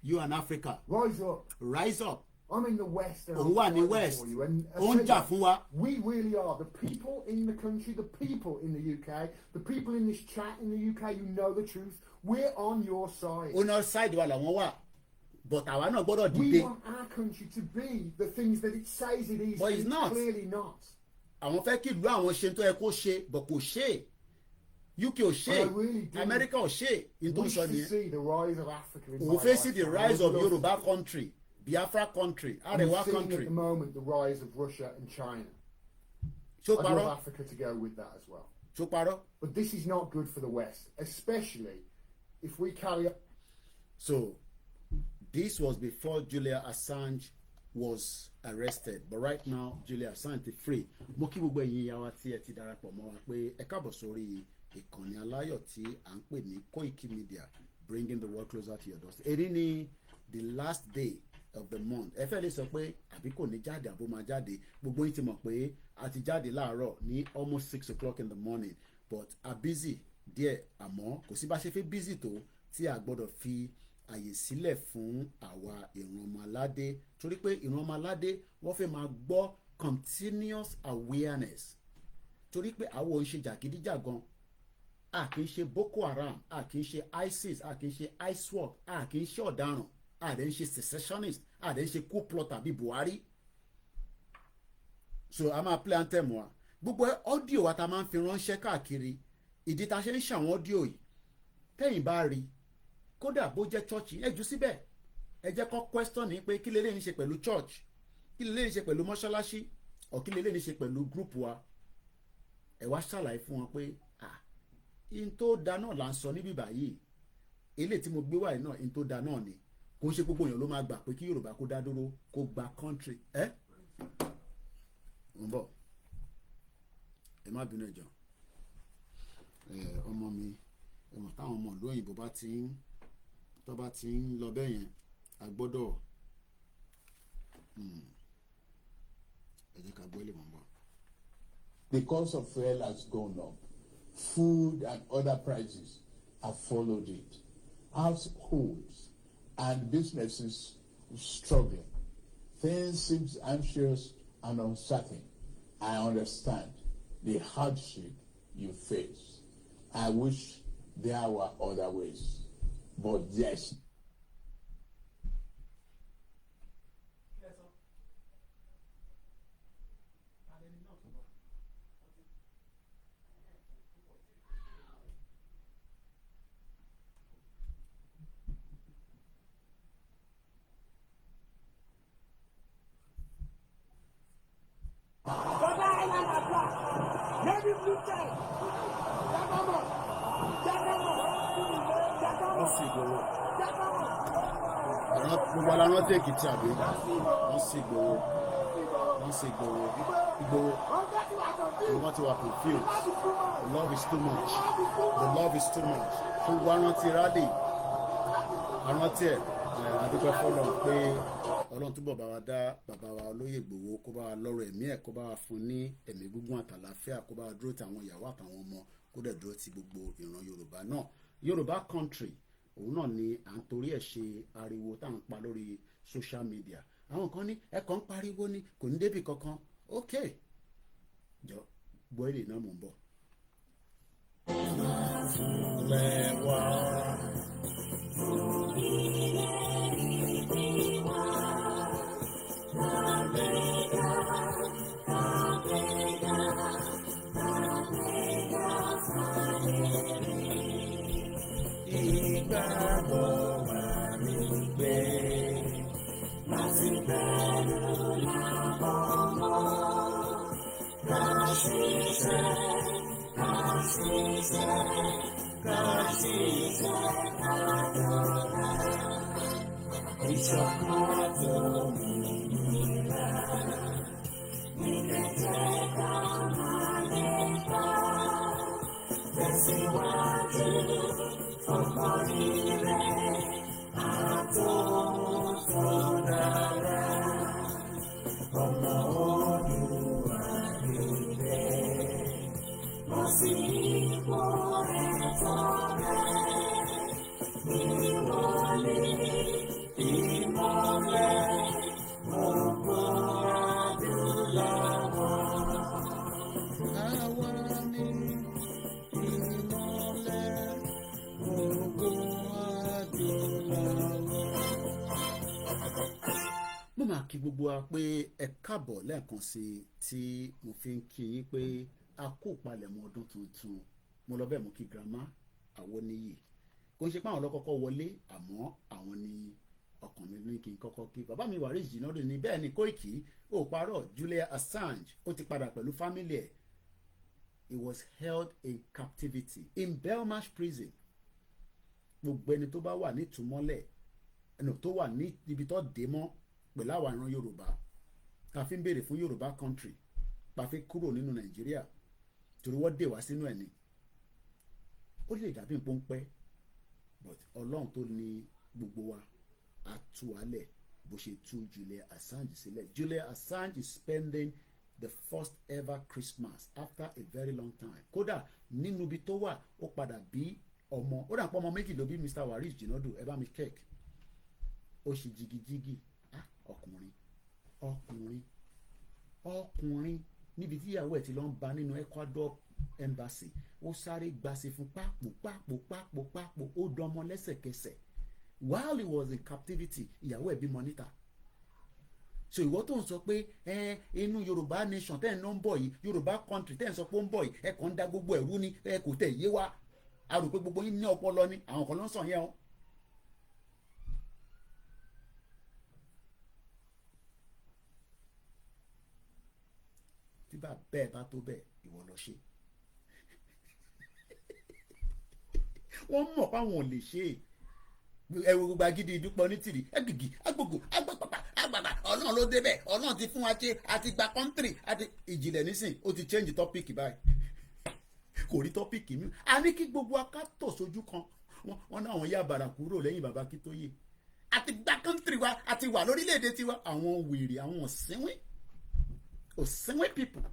you and Africa, rise up. Rise up. I'm in the West and I'm fighting West. For you. And we really are the people in the country, the people in the UK, the people in this chat in the UK. You know the truth. We're on your side. On our side, but I want to we want our country to be the things that it says it is. But it's not. Clearly not. Àwọn fẹ́ kí ìlú àwọn ṣe tó yẹ kó ṣe, but kò ṣe. UK ò ṣe. America ò ṣe. We should see the rise of Africa. We face the rise of Yoruba country, Biafra country, Arewa country. country. At the moment, the rise of Russia and China. I'd love Africa to go with that as well. But this is not good for the West, especially if we carry on. So, this was before Julian Assange was arrested, but right now Julian Assange is free. Mo kí gbogbo ẹ̀yin ìyá wa tí ẹ ti darapọ̀ mọ́ wa pé ẹ káàbọ̀ sórí ìkànnì aláyọ̀ tí à ń pè ní Koikimedia, bringing the world closer to your doorstep. Èyí ni the last day of the month. Ẹ fẹ́ lè sọ pé àbí kò ní jáde àbó máa jáde. Gbogbo yín ti mọ̀ pé a ti jáde láàárọ̀ ní almost 6 o'clock in the morning, but a busy díẹ̀ àmọ́ kò sí bá ṣe fẹ́ bízì tó tí a gbọ́dọ̀ fi àyè sílẹ̀ fún àwa ìran ọmọ aládé torí pé ìran ọmọ aládé wọ́n fẹ́ máa gbọ́ continuous awareness torí pé àwọn ò ń ṣe jàgídíjàgan a kì í ṣe Boko Haram a kì í ṣe ISIS a kì í ṣe ISWAP a kì í ṣe ọ̀daràn a dẹ̀ ń ṣe secessionist a dẹ̀ ń ṣe coup plot tàbí Buhari so a máa play anthem wa gbogbo ọ́díò wa ta máa ń fi ránṣẹ́ káàkiri ìdí ta ṣe ń ṣàwọn ọ́díò yìí tẹ́yìn bá rí kódà bó jẹ́ chọ́ọ̀chì ẹ jù síbẹ̀ ẹ jẹ́ kọ́ question ní pé kí lélẹ́yìn ní ṣe pẹ̀lú church kí lélẹ́yìn ní ṣe pẹ̀lú mọ́ṣáláṣí ọ̀ kí lélẹ́yìn ní ṣe pẹ̀lú group wa ẹ wá ṣàlàyé fún wọn pé in tó da náà là ń sọ níbí báyìí eléyìí tí mo gbé wáyé náà in tó da náà ni kò ń ṣe gbogbo èèyàn ló máa gbà pé kí Yorùbá kó dá dúró kó gba country ń bọ̀ ẹ má bínú ẹjọ́ ọmọ mi ẹ̀wọ̀n táwọn ọmọ ìlú òyìnbó bá ti ń lọ bẹ́ẹ̀ yẹn a gbọ́dọ̀ ẹ jẹ́ ká gbọ́ ilé mọ̀ bọ̀. The cost of fuel has gone up. Food and other prices have followed it. Households and businesses struggling. Things seem anxious and uncertain. I understand the hardship you face. I wish there were other ways. But yes. Gbogbo ara rántí Èkìtì àbí wọ́n sì gbowó wọ́n ti wà confused the love is too much fún wa rántí rádì arántí ẹ̀ àdúgbò fọlọ́ pé Ọlọ́run túbọ̀ bá wa dá bàbá wa Olóyè Ìgbòho kó bá wa lọ́rọ̀ ẹ̀mí ẹ̀ kó bá wa fún ní ẹ̀mí gígùn àtàlàáfíà kó bá wa dúró ti àwọn ìyàwó àtàwọn ọmọ kó dẹ̀ dúró ti gbogbo ìran Yorùbá náà Yorùbá country òun náà ni à ń torí ẹ̀ ṣe ariwo tá à ń pa lórí social media àwọn kan ní ẹ̀kọ́ ń pariwo ní kò ní débì kankan ok jọ gbọ́ èdè náà mò ń bọ̀. mo máa kí gbogbo wa pé ẹ káàbọ̀ lẹ́ẹ̀kan sí tí mo fi ń kí yín pé a kó palẹ̀mọ́ ọdún tuntun mo lọ bẹ́ẹ̀ mo kí grandma Awoniyi kò ń ṣe pé àwọn ọlọ́kọ́kọ́ wọlé àmọ́ àwọn ni ọkàn mi ní kí n kọ́kọ́ kí bàbá mi Waris Jinadu ní bẹ́ẹ̀ ni Koiki ó parọ́ Julian Assange ó ti padà pẹ̀lú family ẹ̀ he was held in captivity in Belmarsh prison gbogbo ẹni tó bá wà ní ìtúmọ́lẹ̀ ẹni tó wà ní ibi tó dé mọ́ pẹ̀lú àwọn ìran Yorùbá ká fi ń béèrè fún Yorùbá country pa fi kúrò nínú Nàìjíríà torí wọ́n dè wá sínú ẹ̀ ni ó lè dàbí pọ́npẹ́ but Ọlọ́run tó ní gbogbo wa á tú wálẹ̀ bó ṣe tú Julian Assange sílẹ̀ Julian Assange is spending the first ever Christmas after a very long time. Kódà nínú ibi tó wà ó padà bí ọmọ, ó dà pọ̀ ọmọ méjì ló bí Mr. Waris Jinodu, ẹ bá mi check. Ó ṣe jigijigi, ọkùnrin níbi tí ìyàwó ẹ̀ ti lọ ń ba nínú Ecuador embassy, ó sáré gbàsè fún pápò, ó dọmọ lẹ́sẹ̀kẹsẹ̀. While he was in captivity, ìyàwó ẹ̀ bímọ níta. So ìwọ tó ń sọ pé inú Yorùbá nation tẹ́ ẹ̀ ń bọ̀ yìí, Yorùbá country tẹ́ ẹ̀ ń sọ pé ó ń bọ̀ yìí, ẹ kàn ń da gbogbo ẹ̀rú ni, ẹ kò tẹ̀ yé wa. A rò pé gbogbo yín ní ọpọlọ ni, àwọn kan ló ń sọ yẹn o. Tí bá bẹ́ẹ̀ bá tó bẹ́ẹ̀, ìwọ lọ ṣe. Wọ́n mọ̀ páwọn ò lè ṣe é. Ẹ̀rù gbogbo agídí ìdúpọ̀ ní tìrì, ẹ̀gìgì, agbègbè, agbàpàpà, Ọlọ́run ló débẹ̀, Ọlọ́run ti fún wa ṣe, àti gba country, àti ìjìnlẹ̀ nísìn, ó ti change topic báyìí. Kò rí topic mi. A ní kí gbogbo akátọ̀ sójú kan, wọ́n náà wọ́n yá bàrà kúrò lẹ́yìn bàbá Akíntóyè. Àti gba country wa, àti wà lórílẹ̀‐èdè tiwa, àwọn wèrè, àwọn òsínwín people.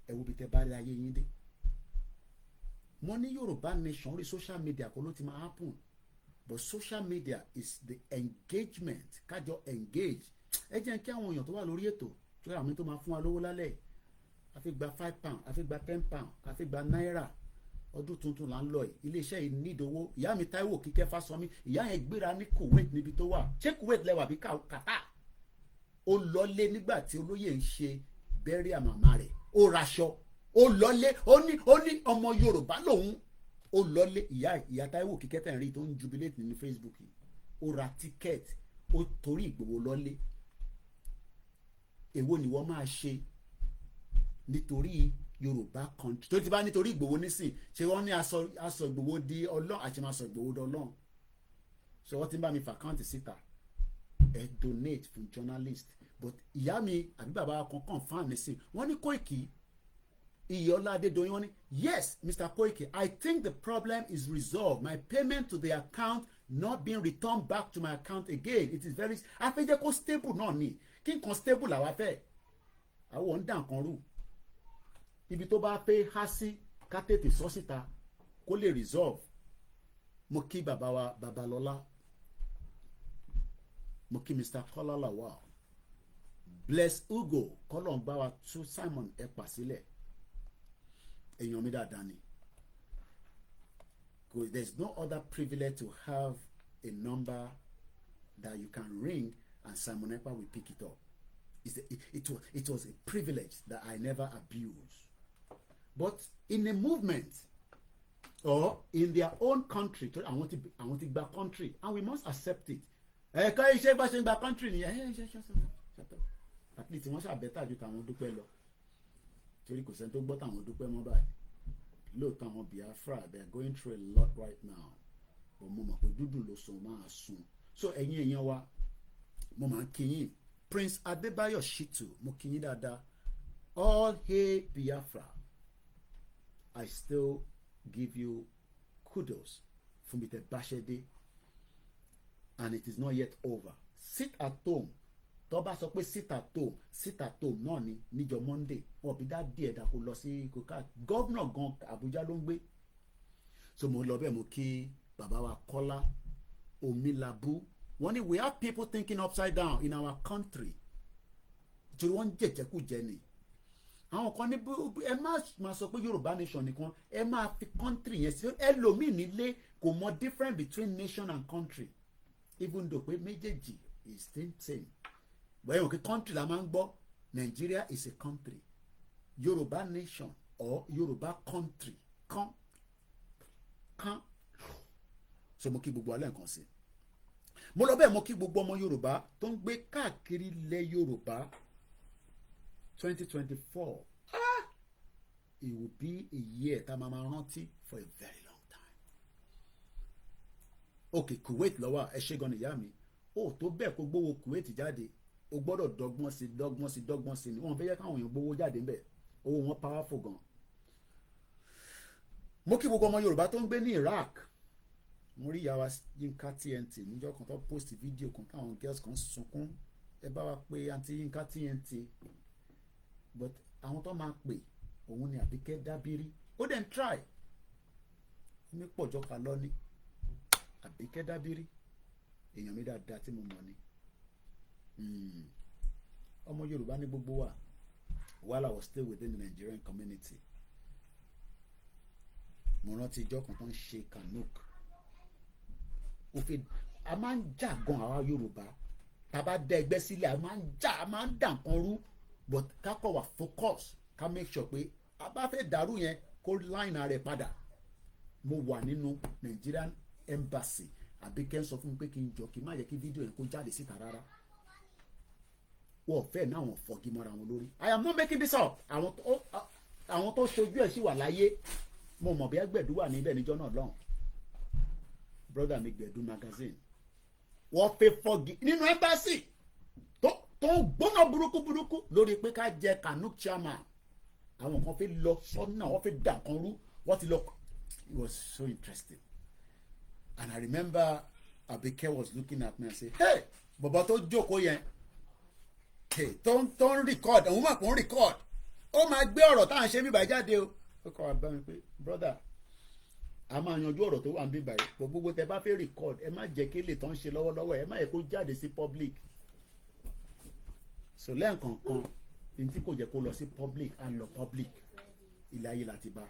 Ẹ wo bí tẹ bá rí ayé yín dé. Wọ́n ní Yorùbá nation orí social media kọ́ ló ti máa happen, but social media is the engagement, kájọ engage. Ẹ jẹ́ kí àwọn èèyàn tó wà lórí ètò tó yà mí tó máa fún wa lówó lálẹ́, a fi gba £5, a fi gba £10, a fi gba náírà. Ọdún tuntun là ń lọ yìí, iléeṣẹ́ yìí ní ìdówó. Ìyá mi Táíwò Kíkẹ́ Fásọmí, ìyá yẹn gbéra ní Kuwait níbi tó wà. Ṣé Kuwait lẹ́wà bí Qatar? Ó lọlé nígbà tí olóyè ń ṣe bẹ́ríà màmá rẹ̀, ó raṣọ, ó lọlé, ó ní ọmọ Yorùbá lòun. Ó lọlé, ìyá Táíwò Kíkẹ́ tẹ̀ ń rí tó ń jubilate ní Facebook yìí, ó ra tíkẹ́ẹ̀tì, ó torí Ìgbòho lọlé. Èwo ni wọ́n máa ṣe nítorí Yorùbá country? Tó ti bá nítorí Ìgbòho nísìn, ṣé wọ́n ní aṣọ Ìgbòho di Ọlọ́run àti máa sọ Ìgbòho di Ọlọ́run? So wọ́n ti ń bá mi fà káǹtì síta, ẹ donate fún journalist. But ìyá mi àbí bàbá kan confirm nísìn, wọ́n ní Koiki, Iyọlá Adédoyin, wọ́n ní yes Mr. Koiki, I think the problem is resolved, my payment to the account not being returned back to my account again, it is very, afẹ́jẹ́ kó stable náà ni, kí nǹkan stable làwa fẹ́, àwọn ń dà nǹkan rú. Ibi tó bá fẹ́ há sí ká tètè sọ síta kó lè resolve. Mo kí bàbá wa Babalọ́lá, mo kí Mr. Kọ́lá Lawal, Bless Ugo, kọ́lọ̀ ń bá wa tú Simon Ekpa sílẹ̀. Èèyàn mi dáadáa ni. There's no other privilege to have a number that you can ring and Simon Ekpa will pick it up. It was a privilege that I never abused. But in a movement or in their own country, I want to gba country, and we must accept it. Ẹ̀ka iṣẹ́ bá ṣe ń gba country nìyẹn, ṣe at least wọ́n ṣàbẹ́tà ju tàwọn Dúpẹ́ lọ, torí kò sẹ́ni tó gbọ́ tàwọn Dúpẹ́ mọ́ báyìí. Lóòótọ́ àwọn Biafra, they are going through a lot right now, but mo mọ̀ pé dúdú ló sùn máa sùn. So ẹ̀yin èèyàn wa, mo máa ń kí yín. Prince Adébáyọ̀ Shitu, mo kí yín dáadáa. All hail Biafra. I still give you kudos from the Bashede, and it is not yet over. Sit at home. Tó bá sọ pé sit at home náà ni níjọ́ Monday. Wọ́n bí dá díẹ̀ dà kó lọ sí kóká. Gọ́vnà gan Abuja ló ń gbé. So mo lọ bẹ́ẹ̀ mo kí bàbá wa Kọ́lá Omilabu. Wọ́n ní we have people thinking upside down in our country. Torí wọ́n ń jẹ̀jẹ̀kújẹ ni. Àwọn kan ní ẹ má sọ pé Yorùbá nation nìkan, ẹ máa fi country yẹn sí ẹlòmíì nílé kò mọ difference between nation and country, even though pé méjèèjì is still same. Bẹ́ẹ̀ òkè country la máa ń gbọ́. Nigeria is a country. Yorùbá nation or Yorùbá country kan. So mo kí gbogbo alẹ́ nǹkan sí. Mo lọ bẹ́ẹ̀ mo kí gbogbo ọmọ Yorùbá tó ń gbé káàkiri ilẹ̀ Yorùbá. 2024, it will be a year tá máa rántí for a very long time. Okay, Kuwait lọ́wọ́ ẹ ṣé gan ni ìyá mi. Ó tó bẹ́ẹ̀ kó gbówó Kuwait jáde, ó gbọ́dọ̀ dọ́gbọ́n sí ni wọ́n fẹ́ yẹ káwọn èèyàn gbówó jáde ńbẹ̀. Owó wọn powerful gan. Mo kí gbogbo ọmọ Yorùbá tó ń gbé ní Iraq. Mo rí ìyá wa Yínká TNT níjọ́ kan tó post fídíò kan táwọn girls kan sunkún. ẹ bá wa pé àǹtí Yínká TNT but àwọn tó máa pè òun ni Àbíkẹ́ Dábírí ó dẹ̀ ń try ní pọ̀jọ́ kan lọ ní Àbíkẹ́ Dábírí èèyàn mi dáadáa tí mo mọ̀ ni ọmọ Yorùbá ní gbogbo wa while I was still within the Nigerian community mo rántí ìjọ kan tó ń ṣe Kanok òfin a máa ń jà gan àwa Yorùbá tá a bá dá ẹgbẹ́ sílẹ̀ a máa ń jà a máa ń dà nǹkan rú but ká kọ̀ wá focus ká make sure pé a bá fẹ́ dàrú yẹn kó line rẹ̀ padà mo wà nínú Nigerian embassy Àbíkẹ́ sọ fún mi pé kí n jọ kí n má yẹ kí fídíò yẹn kó jáde síta rárá wọ́n fẹ́ náà wọ́n fọ́gi mọ́ra wọn lórí I am not making this up àwọn tó ṣojú ẹ̀ sì wà láyé mo mọ̀ bí Gbẹ̀dú wà níbẹ̀ níjọ́ náà lọ́hùn brother mi Gbẹ̀dú magazine wọ́n fẹ́ fọ́gi nínú embassy tó ń gbóná burúkú lórí pé ká jẹ Kanok chairman àwọn kan fẹ́ lọ sọ́nà wọ́n fẹ́ dà kan rú wọ́n ti lọ. It was so interesting and I remember Abike was looking at me and say hey bọ̀bọ̀ tó jókòó yẹn tó ń record àwọn máa kò ń record ó máa gbé ọ̀rọ̀ tá à ń ṣe bíbá jáde o ó kọ́ wa bá mi pé brother a máa yanjú ọ̀rọ̀ tó wà ń bíbá yìí gbogbo tẹ bá fẹ́ record ẹ má jẹ́ kí lè tán ṣe lọ́wọ́lọ́wọ́ ẹ má yẹ kó jáde sí public so lẹ́ẹ̀kọ̀ọ̀kan ní tí kò jẹ́ kó lọ sí public á lọ public ilé ayé láti bá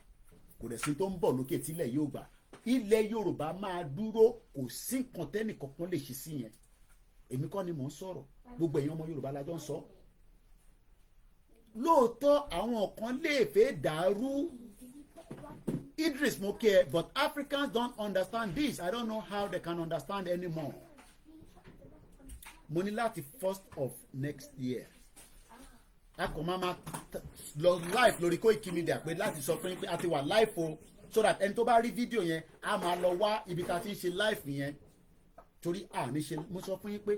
kò dẹ̀ sí tó ń bọ̀ lókè tílẹ̀ yóò gbà ilẹ̀ Yorùbá máa dúró kò sí nǹkan tẹ́nìkankan lè ṣe sí yẹn èmi kọ́ ni mò ń sọ̀rọ̀ gbogbo èèyàn ọmọ Yorùbá la jọ ń sọ lóòótọ́ àwọn kan lè fẹ́ dàrú Idris mo kí ẹ but Africans don't understand this I don't know how they can understand anymore mo ní láti 1st of next year a kò máa lọ live lórí Koikimedia pé láti sọ fún yín pé a ti wà live o so that ẹni tó bá rí fídíò yẹn a máa lọ wá ibi tá a ti ń ṣe live yẹn torí a ní ṣe mo sọ fún yín pé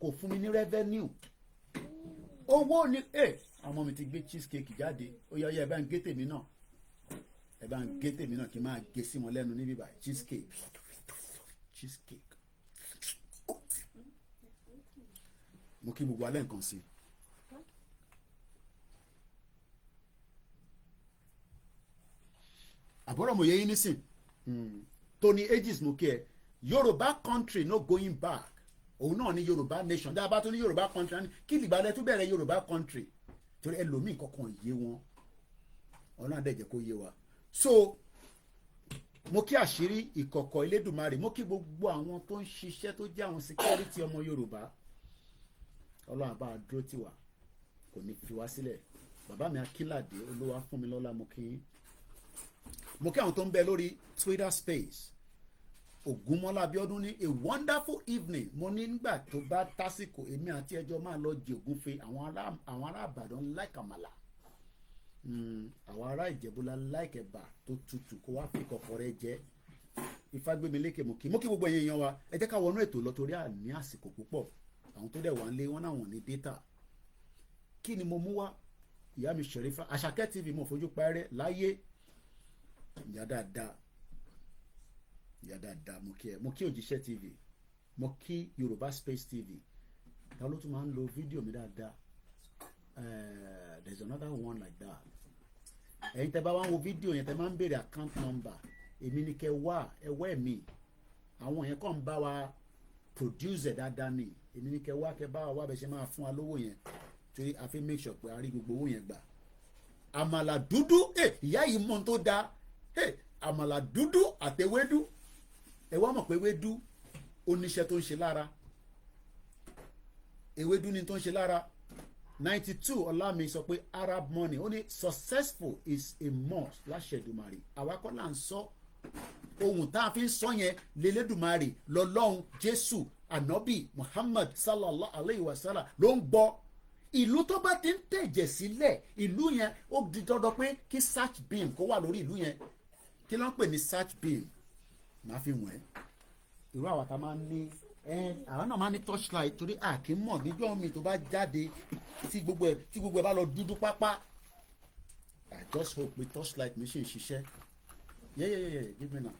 kò fún mi ní revenue owó ni àwọn mi ti gbé cheesecake jáde ó yá ẹ bá ń gé tèmi náà kí n máa gé sí wọn lẹ́nu níbí báyìí cheesecake mo kí gbogbo alẹ́ nǹkan sí àbúrò mo yẹ yín nísìn Tony Aegis mo kí ẹ Yorùbá country no going back òun náà ní Yorùbá nation dáa bá tún ní Yorùbá country kí lìbàdàn tún bẹ̀rẹ̀ Yorùbá country torí ẹlòmíì kankan yé wọn ọlọ́run àdẹ́jẹ́ kó yé wa so mo kí àṣírí ìkọ̀kọ̀ Elédùmarè mo kí gbogbo àwọn tó ń ṣiṣẹ́ tó jẹ́ àwọn security ọmọ Yorùbá ọlọ́run àbá dúró tì wá kò ní fi wá sílẹ̀ bàbá mi Akínládé Olúwa fún mi lọ́lá mo kí àwọn tó ń bẹ lórí Twitter space Ògúnmọ́lá Abíọ́dún ní a wonderful evening mo ní nígbà tó bá tásìkò èmi àti ẹjọ́ máa lọ jẹ ògúnfe àwọn ará Ìbàdàn like àmàlà àwọn ará Ìjẹ̀bú-Òde like ẹ̀bà tó tutù kó wá fi kọ̀kọ̀ rẹ jẹ Ifágbémilékè mo kí gbogbo èèyàn wa ẹ jẹ́ ká wọnú ètò lọ torí àní àsìkò púpọ̀ àwọn tó dẹ̀ wà ń lé wọn náà wọ̀n ní data kí ni mo mú wá ìyá mi Ṣẹ̀rífà Àṣàkẹ́ TV mo fojú parẹ́ láyé ìyá dáadáa mo kí Òjíṣẹ́ TV mo kí Yorùbá Space TV ta ló tún máa ń lo fídíò mi dáadáa there's another one like that ẹ̀yin tẹ́ bá wá ń wo fídíò yẹn tẹ́ máa ń béèrè account number èmi ni kẹ́ wá ẹwẹ́ mi àwọn yẹn kàn ń bá wa produce dáadáa ni èmi ni kẹ́ wá kẹ́ bá wa bẹ ṣe máa fún wa lówó yẹn torí a fi make sure pé a rí gbogbo owó yẹn gbà àmàlà dúdú ìyá yìí mọ̀ tó dáa àmàlà dúdú àtẹwédú ẹ wá mọ̀ pé ewédú oníṣẹ́ tó ń ṣe lára ewédú ni tó ń ṣe lára 92 ọlámi sọ pé Arab money ó ní successful is a must láṣẹ Èdùmàrè àwa kọ́ là ń sọ ohun tá a fi ń sọ yẹn lélẹ́dùmarè lọ́lọ́run Jésù Ànábì Muhammad sallallahu alayhi wa sallam ló ń gbọ́ ìlú tó bá ti ń tẹ̀jẹ̀ sílẹ̀ ìlú yẹn ó di dandan pé kí search beam kó wà lórí ìlú yẹn kí ló ń pè ní search beam máa fi wọ̀n ẹ́ irú àwọn tá a máa ń ní àwọn náà máa ń ní torchlight torí àkí mọ̀ níjọ́ mi tó bá jáde tí gbogbo ẹ̀ bá lọ dúdú pápá I just hope pé torchlight mi ṣe ń ṣiṣẹ́ yẹ́yẹ́yẹ́ give me now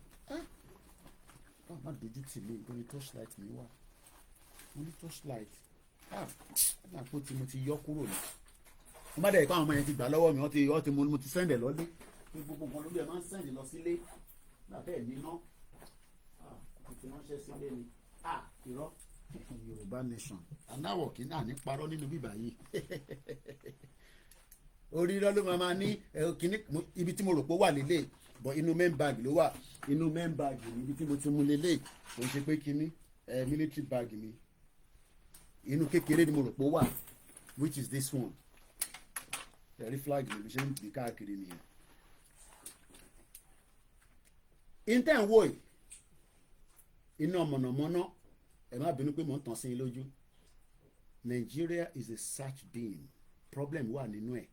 má dojú tì mí lórí torchlight mi wà mo ní torchlight àpò tí mo ti yọ kúrò ní wọ́n bá dẹ̀ kọ́ àwọn ọmọ yẹn ti gbà lọ́wọ́ mi wọ́n ti mo ti sẹ́ndẹ̀ lọ́lé gbogbo nǹkan lórí ẹ̀ máa ń sẹ́ndẹ̀ lọ sílé lábẹ́ ẹ̀ níná mo ti ránṣẹ́ sílé ni irọ́ Yorùbá nation aláwọ̀ kí náà ní parọ́ nínú bíbá yìí orí irọ́ ló máa ní kíní ibi tí mo rò pé ó wà lélẹ̀ bọ̀ inú main bag ló wà inú main bag níbi tí mo ti mú lélẹ̀ kò ń ṣe pé kíní military bag mi inú kékeré ni mo rò pé ó wà which is this one ẹ̀rí flag mi ṣe ń gbé káàkiri nìyẹn. intan wo yìí iná mọ̀nàmọ́ná ẹ má bínú pé mò ń tàn sí i lójú Nigeria is a search beam problem wà nínú ẹ̀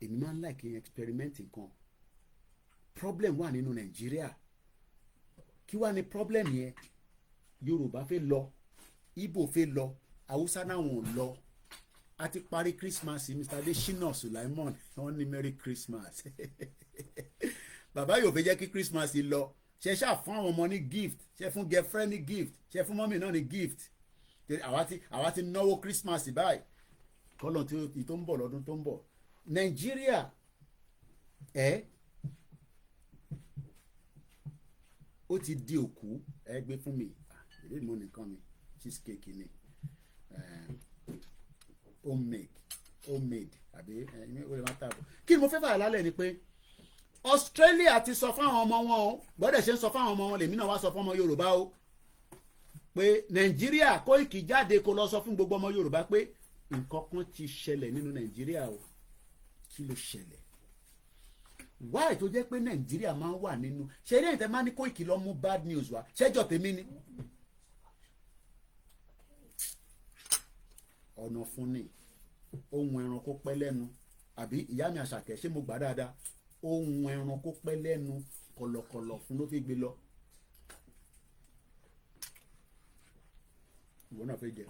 èmi máa ń like experiment nǹkan problem wà nínú Nigeria kí wà ní problem yẹn Yorùbá fẹ́ lọ Igbo fẹ́ lọ Haúsá náà wọn ò lọ a ti parí Christmas Mr. Adesina Sulaimon wọ́n ní Merry Christmas bàbá yóò fẹ́ jẹ́ kí Christmas lọ ṣe ṣáà fún àwọn ọmọ ní gift ṣe fún girlfriend ní gift ṣe fún mọ́mì náà ní gift àwa ti náwó Christmas báyìí kọ́lọ̀ tí tó ń bọ̀ lọ́dún tó ń bọ̀ Nàìjíríà ó ti di òkú gbé fún mi èdè ìmọ̀ nìkan mi cheesecake ni homemade àbí ó lè má tààbọ̀ kí ni mo fẹ́ fà lálẹ́ ni pé Australia ti sọ fáwọn ọmọ wọn o gbọ́dọ̀ ṣe ń sọ fáwọn ọmọ wọn lèmi náà wá sọ fún ọmọ Yorùbá o pé Nàìjíríà Koiki jáde kó lọ sọ fún gbogbo ọmọ Yorùbá pé nǹkan kan ti ṣẹlẹ̀ nínú Nàìjíríà o kí ló ṣẹlẹ̀ wáì tó jẹ́ pé Nàìjíríà máa ń wà nínú ṣe eré ìtẹ́ máa ní Koiki lọ mú bad news wá ṣẹ́jọ́ tèmi ni ọ̀nà fún ni ohun ẹranko pẹ́ lẹ́nu àbí ìyá mi Àṣàkẹ́ ṣé mo gbà dáadáa ohun ẹranko pẹ́ lẹ́nu kọ̀lọ̀kọ̀lọ̀ fún ló fi gbé lọ ìwọ náà fẹ́ jẹ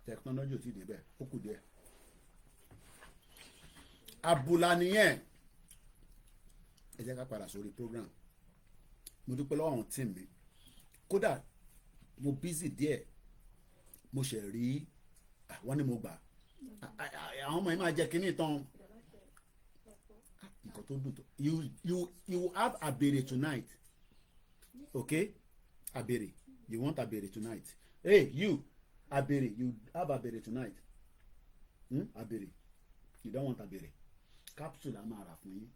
tẹkinọ́lọ́jì ò tí ì débẹ̀ ó kù díẹ̀ abùlà nìyẹn ẹ jẹ́ ká padà sórí program mo dúpẹ́ lọ́wọ́ àwọn tíì mi kódà mo busy díẹ̀ mo ṣe rí wọ́n ní mo gbà àwọn ọmọ yìí máa jẹ́ kínní tán nǹkan tó dùn tó you have abere tonight okay abere you want abere tonight hey you abere you have abere tonight abere you don't want abere capsule a máa rà fún yín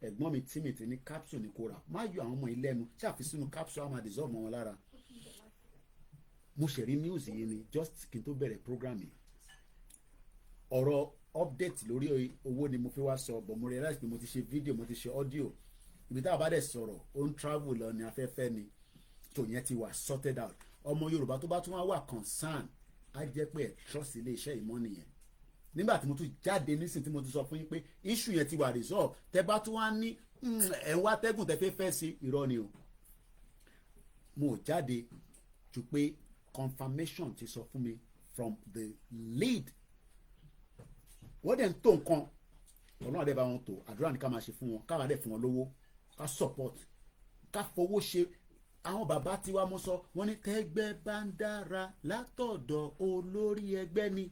ẹ̀gbọ́n mi tímìtì ní capsule ní kó rà má yọ àwọn ọmọ yìí lẹ́nu ṣáàfi sínú capsule a máa dissolve mọ́ wọn lára mo ṣe rí news yìí ni just kí n tó bẹ̀rẹ̀ program yìí ọ̀rọ̀ update lórí owó ni mo fi wá sọ but mo realize pé mo ti ṣe video mo ti ṣe audio ibi tá a bá dẹ̀ sọ̀rọ̀ ó ń travel lọ ní afẹ́fẹ́ ni tó yẹn ti wà sorted out ọmọ Yorùbá tó bá tún wá concern á jẹ́ pé ẹ̀ trust ilé iṣẹ́ ìmọ̀ nìyẹn nígbà tí mo tún jáde nísìn tí mo ti sọ fún yín pé issue yẹn ti wà resolve tẹ bá tún wá ní ẹ̀ ń wá tẹ́gùn tẹ fẹ́ sí irọ́ ni o mo jáde ju pé confirmation ti sọ fún mi from the lead wọ́n dẹ̀ ń tó nǹkan ọlọ́run àdẹ́ bá wọn tó àdúrà ní ká máa ṣe fún wọn káwa dẹ̀ fún wọn lówó ká support ká fowó ṣe àwọn bàbá tiwa mọ́ sọ wọ́n ní tẹ́gbẹ́ bá ń dára látọ̀dọ̀ olórí ẹgbẹ́ ni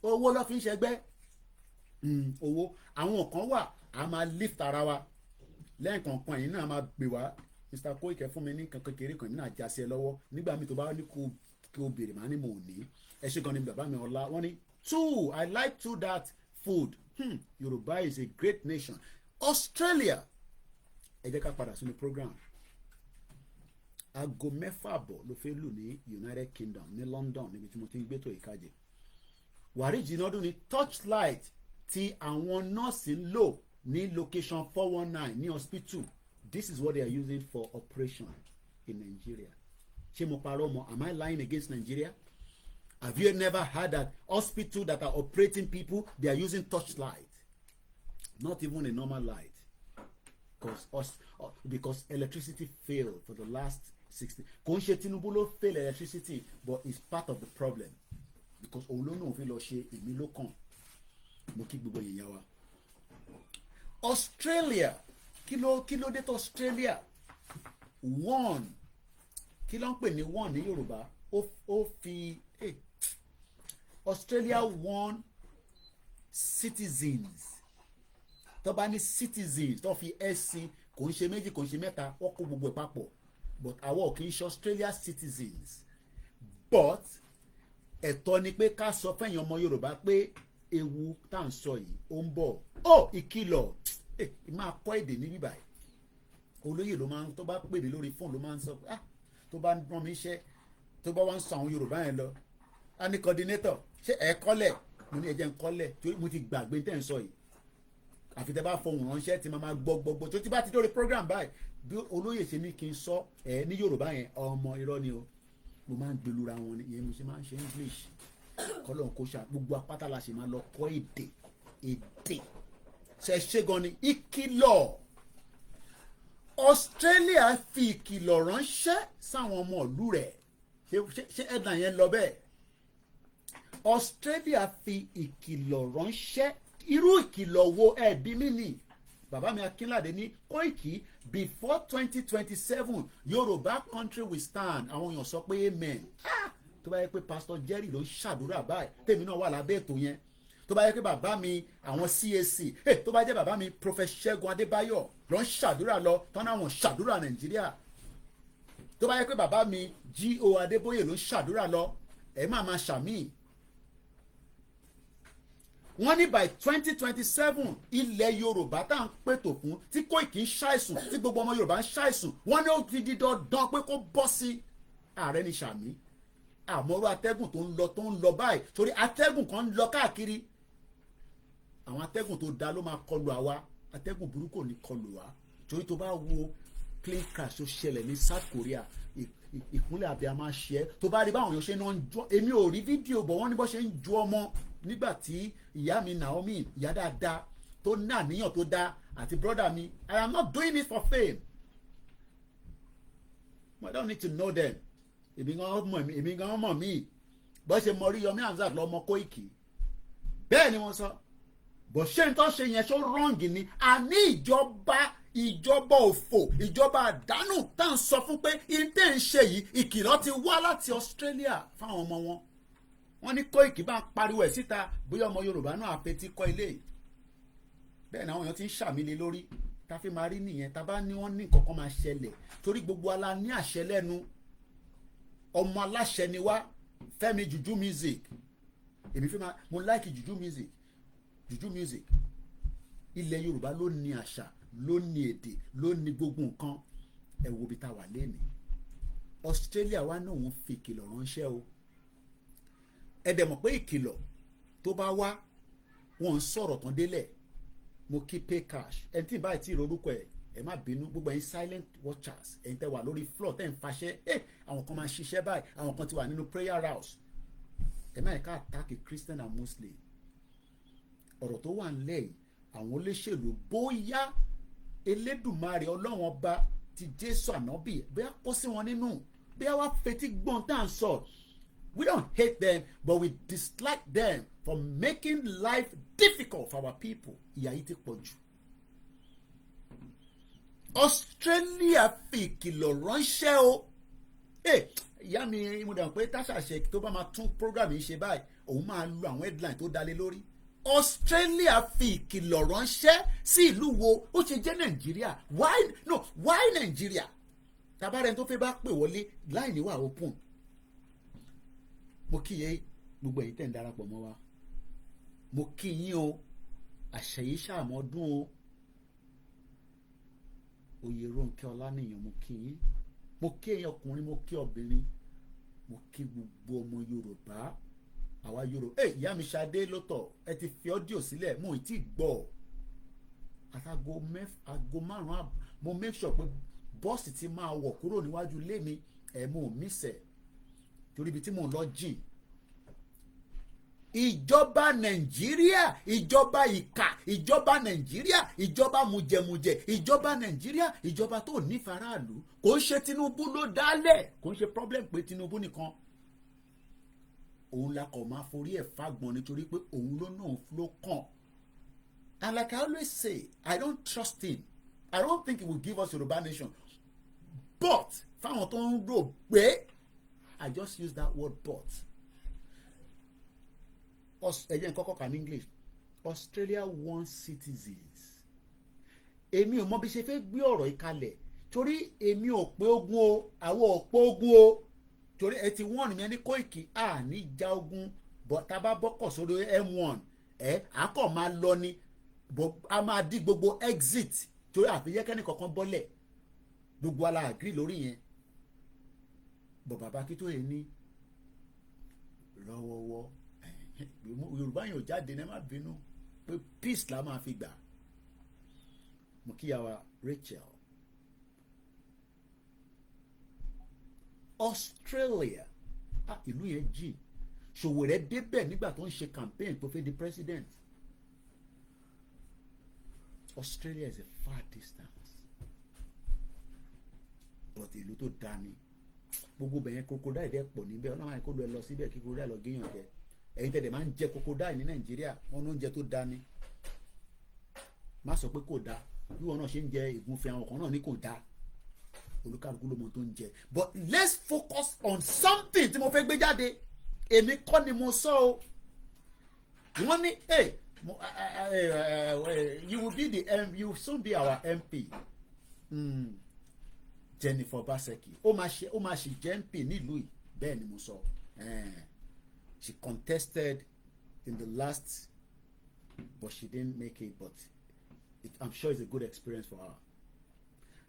owó ló fi ń ṣẹgbẹ́ owó àwọn kan wà á máa lift ara wa lẹ́ẹ̀kọ̀ọ̀kan yìí náà máa gbé wá Mr. Koiki fún mi ní nǹkan kékeré kan nínú àjàsí ẹ lọ́wọ́ nígbà mi tó bá ní kí o béèrè máa ní mò ń ní ẹ ṣe gan ni bàbá mi ọlá wọ́n ní I like that food Yorùbá is a great nation Australia ẹ jẹ́ ká padà sínú program aago 6:00 ló fẹ́ lù ní United Kingdom ní London níbi tí mo ti ń gbé tó ìkàjẹ́ wàríjì náà dún ní torchlight tí àwọn nọ́ọ̀sì ń lò ní location 419 ní hospital this is what they are using for operation in Nigeria ṣé mo parọ́ mọ́ am I lying against Nigeria? Have you never heard that hospital that are operating people, they are using torchlight? Not even a normal light. Because electricity failed for the last 60. Kò ń ṣe Tinubu ló fail electricity, but it's part of the problem. Because òun ló náà fi lọ ṣe èmi ló kàn. Mo kí gbogbo èèyàn wa. Australia, kí ló dé tó Australia? One, kí ló ń pè ní one ní Yorùbá? ó fi Australia won citizens tó bá ní citizens tó fi SC kò ń ṣe méjì kò ń ṣe mẹ́ta wọ́n kó gbogbo ẹ̀ papọ̀ but àwọn ò kì í ṣe Australia citizens but ẹ̀tọ́ ni pé ká sọ fẹ́yìn ọmọ Yorùbá pé ewu tá à ń sọ yìí ó ń bọ̀ ìkìlọ̀ máa kọ́ èdè ní bíbáyìí olóyè ló máa ń tó bá pèdè lórí fóònù ló máa ń sọ pé tó bá ń rán mi iṣẹ́ tó bá wá ń sọ àwọn Yorùbá yẹn lọ a ní coordinator ṣé ẹ kọ́lẹ̀ mo ní ẹ̀jẹ̀ ń kọ́lẹ̀ torí mo ti gbàgbé tẹ́ ń sọ yìí àfi tẹ́ bá fohùn ránṣẹ́ tí máa gbọ́ tó ti bá ti dórí program báyìí bí olóyè ṣe ní kí n sọ ẹ ní Yorùbá yẹn ọmọ irọ́ ni o mo máa ń gbẹlura wọn ni ìyẹn mo ṣe máa ń ṣe English kọ́lọ̀ kó ṣá gbogbo apáta la ṣe máa lọ kọ́ èdè ṣe ṣe gan ni ìkìlọ̀ Australia fi ìkìlọ̀ ránṣẹ́ sáwọn ọmọ ìlú rẹ̀ ṣé ẹ̀dà yẹn lọ bẹ́ẹ̀ Australia fi ìkìlọ̀ ránṣẹ́ irú ìkìlọ̀ wo ẹ̀bí mi ni bàbá mi Akínládé ní Koiki before 2027 Yorùbá country will stand àwọn èèyàn sọ pé amen tó bá yẹ pé Pastor Jerry ló ń ṣàdúrà báyìí tèmi náà wà lábẹ́ ètò yẹn tó bá yẹ pé bàbá mi àwọn CAC tó bá jẹ́ bàbá mi Prophet Ṣẹ́gun Adébáyọ̀ ló ń ṣàdúrà lọ tán náà wọ́n ṣàdúrà Nàìjíríà tó bá yẹ pé bàbá mi G.O. Adébóyè ló ń ṣàdúrà lọ ẹ máa ṣàmì wọ́n ní by 2027 ilẹ̀ Yorùbá tá à ń pètò fún tí Koiki ń ṣàìsùn tí gbogbo ọmọ Yorùbá ń ṣàìsùn wọ́n ní ó ti di dandan pé kó bọ́ sí ààrẹ ní ṣàmì àmọ́rú atẹ́gùn tó ń lọ báyìí torí atẹ́gùn kan ń lọ káàkiri àwọn atẹ́gùn tó da ló máa kọlù àwa atẹ́gùn burúkú ò ní kọlù wa torí tó bá wo plane crash tó ṣẹlẹ̀ ní South Korea ìkúnlẹ̀ abiyamọ ṣe é tó bá rí báwọn èèyàn ṣe náà ń jọ èmi ò rí fídíò bọ̀ wọ́n ní bó ṣe ń ju ọmọ nígbà tí ìyá mi Naomi ìyá dáadáa tó ní àníyàn tó dá àti brother mi I am not doing it for fame I don't need to know them èmi gan mọ̀ mí bó ṣe mọ Oríyọmí Hamzat lọ́mọ Koiki bẹ́ẹ̀ ni wọ́n sọ bó ṣe ń tọ́ ṣe yẹn ṣó rọ́ǹgì ni àní ìjọba òfò ìjọba àdánù tá à ń sọ fún pé ìtẹ́ ń ṣe yìí ìkìlọ̀ ti wá láti Australia fáwọn ọmọ wọn wọ́n ní Koiki bá ń pariwo ẹ̀ síta bóyá ọmọ Yorùbá náà àfetí kọ́ ilé bẹ́ẹ̀ náà àwọn èèyàn ti ń ṣàmìlẹ̀ lórí tá a fi máa rí nìyẹn tá a bá ní wọ́n ní nǹkan kan máa ṣẹlẹ̀ torí gbogbo ala ní àṣẹ lẹ́nu ọmọ aláṣẹ ni wá Fẹ́mi juju music èmi fi máa mo like juju music ilẹ̀ Yorùbá ló ní àṣà ló ní èdè ló ní gbogbo nǹkan ẹ wo bí ta wà lẹ́nu Australia wa náà wọ́n fi ìkìlọ̀ ránṣẹ́ o ẹ dẹ̀ mọ̀ pé ìkìlọ̀ tó bá wá wọ́n ń sọ̀rọ̀ tán délẹ̀ mo kí pay cash ẹni tí ì báyìí tí ì rorúkọ ẹ má bínú gbogbo ẹ̀yin silent watchers ẹ̀yin tẹ́ wà lórí floor tẹ́ ń faṣẹ́ àwọn kan máa ṣiṣẹ́ báyìí àwọn kan ti wà nínú prayer house ẹ má yẹ ká attack Christian and Muslim ọ̀rọ̀ tó wà nílẹ̀ yìí àwọn olóṣèlú bóyá Elédùmarè Ọlọ́run ọba ti Jésù ànábì bóyá kó sí wọn nínú bóyá wá fetí gbọ́n tá à ń sọ we don't hate them but we dislike them for making life difficult for our people ìyà yìí ti pọ̀ jù. Australia fi ìkìlọ̀ ránṣẹ́ o ìyá mi mo dàn pé táṣàṣe tó bá máa tún program yìí ṣe báyìí òun máa lo àwọn headline tó dalé lórí Australia fi ìkìlọ̀ ránṣẹ́ sí ìlú wo ó ṣe jẹ́ Nàìjíríà why Nàìjíríà tabarẹ́ni tó fẹ́ bá pè wọlé láì níwà open mo kí yẹ gbogbo ẹ̀yin tẹ̀ ń darapọ̀ mọ́ wa mo kí yín o àṣeyí ṣàmọ́dún o Oyèrónkẹ́ Ọlánìyàn mo kí yín mo kí ẹ̀yin ọkùnrin mo kí obìnrin mo kí gbogbo ọmọ Yorùbá àwa Yorùbá ìyá mi Ṣadé lótọ̀ ẹ ti fi ọ́díò sílẹ̀ mo ì tí gbọ́ àtàgò márùn-ún mo make sure pé bọ́ọ̀sì ti máa wọ̀ kúrò níwájú ilé mi mo mísẹ̀ torí ibi tí mò ń lọ jìn ìjọba Nàìjíríà ìjọba ìkà ìjọba Nàìjíríà ìjọba mùjẹmùjẹ ìjọba Nàìjíríà ìjọba tó ní faraàlú kò ń ṣe Tinubu ló dálẹ̀ kò ń ṣe problem pé Tinubu nìkan òun la kọ̀ máa forí ẹ̀ fagbọn nítorí pé òun ló kàn and like I always say I don't trust him I don't think he will give us Yorùbá nation but fáwọn tó ń rò pé I just use that word but. Again, in English. Australia wants citizens. Èmi ò mọ bí ṣe fẹ́ gbé ọ̀rọ̀ ìkalẹ̀ torí èmi ò pé ogun o àwọn ò pé ogun o torí ẹ ti wọ́n mi ní Koiki ní ìjà ogun but tá a bá bọ́kọ̀ sórí M1 à kọ̀ máa lọ ni a máa dí gbogbo exit torí àfiyẹ́kẹ́ni kankan bọ́lẹ̀ gbogbo ala agree lórí yẹn bọ̀ bàbá Akíntóyè ní lọ́wọ́wọ́ Yorùbá yẹn ò jáde ní ẹ má bínú pé peace la máa fi gbà mo kíyàwó Rachel Australia ìlú yẹn jì Ṣòwòrẹ́ débẹ̀ nígbà tó ń ṣe campaign tó fẹ́ di president. Australia is a far distance but ìlú tó dání gbogbo bẹ̀yẹn crocodile dẹ̀ pọ̀ níbẹ̀ ọlọ́run àìkó lọ síbẹ̀ kí crocodile lọ géèyàn jẹ ẹ̀yin tẹ̀lé máa ń jẹ crocodile ní Nàìjíríà wọn ló ń jẹ tó dání má sọ pé kò dáa bí wọn náà ṣe ń jẹ ìgúnfẹ̀ àwọn kan náà ní kò dáa olùkàlùkù ló mọ tó ń jẹ but let's focus on something tí mo fẹ́ gbé jáde èmi kọ́ ni mo sọ o wọ́n ní you will be you will soon be our MP Jennifer Obaseki ó máa ṣe jẹ́ MP nílùú yìí bẹ́ẹ̀ ni mo sọ she contested in the last but she didn't make it but I'm sure it's a good experience for her.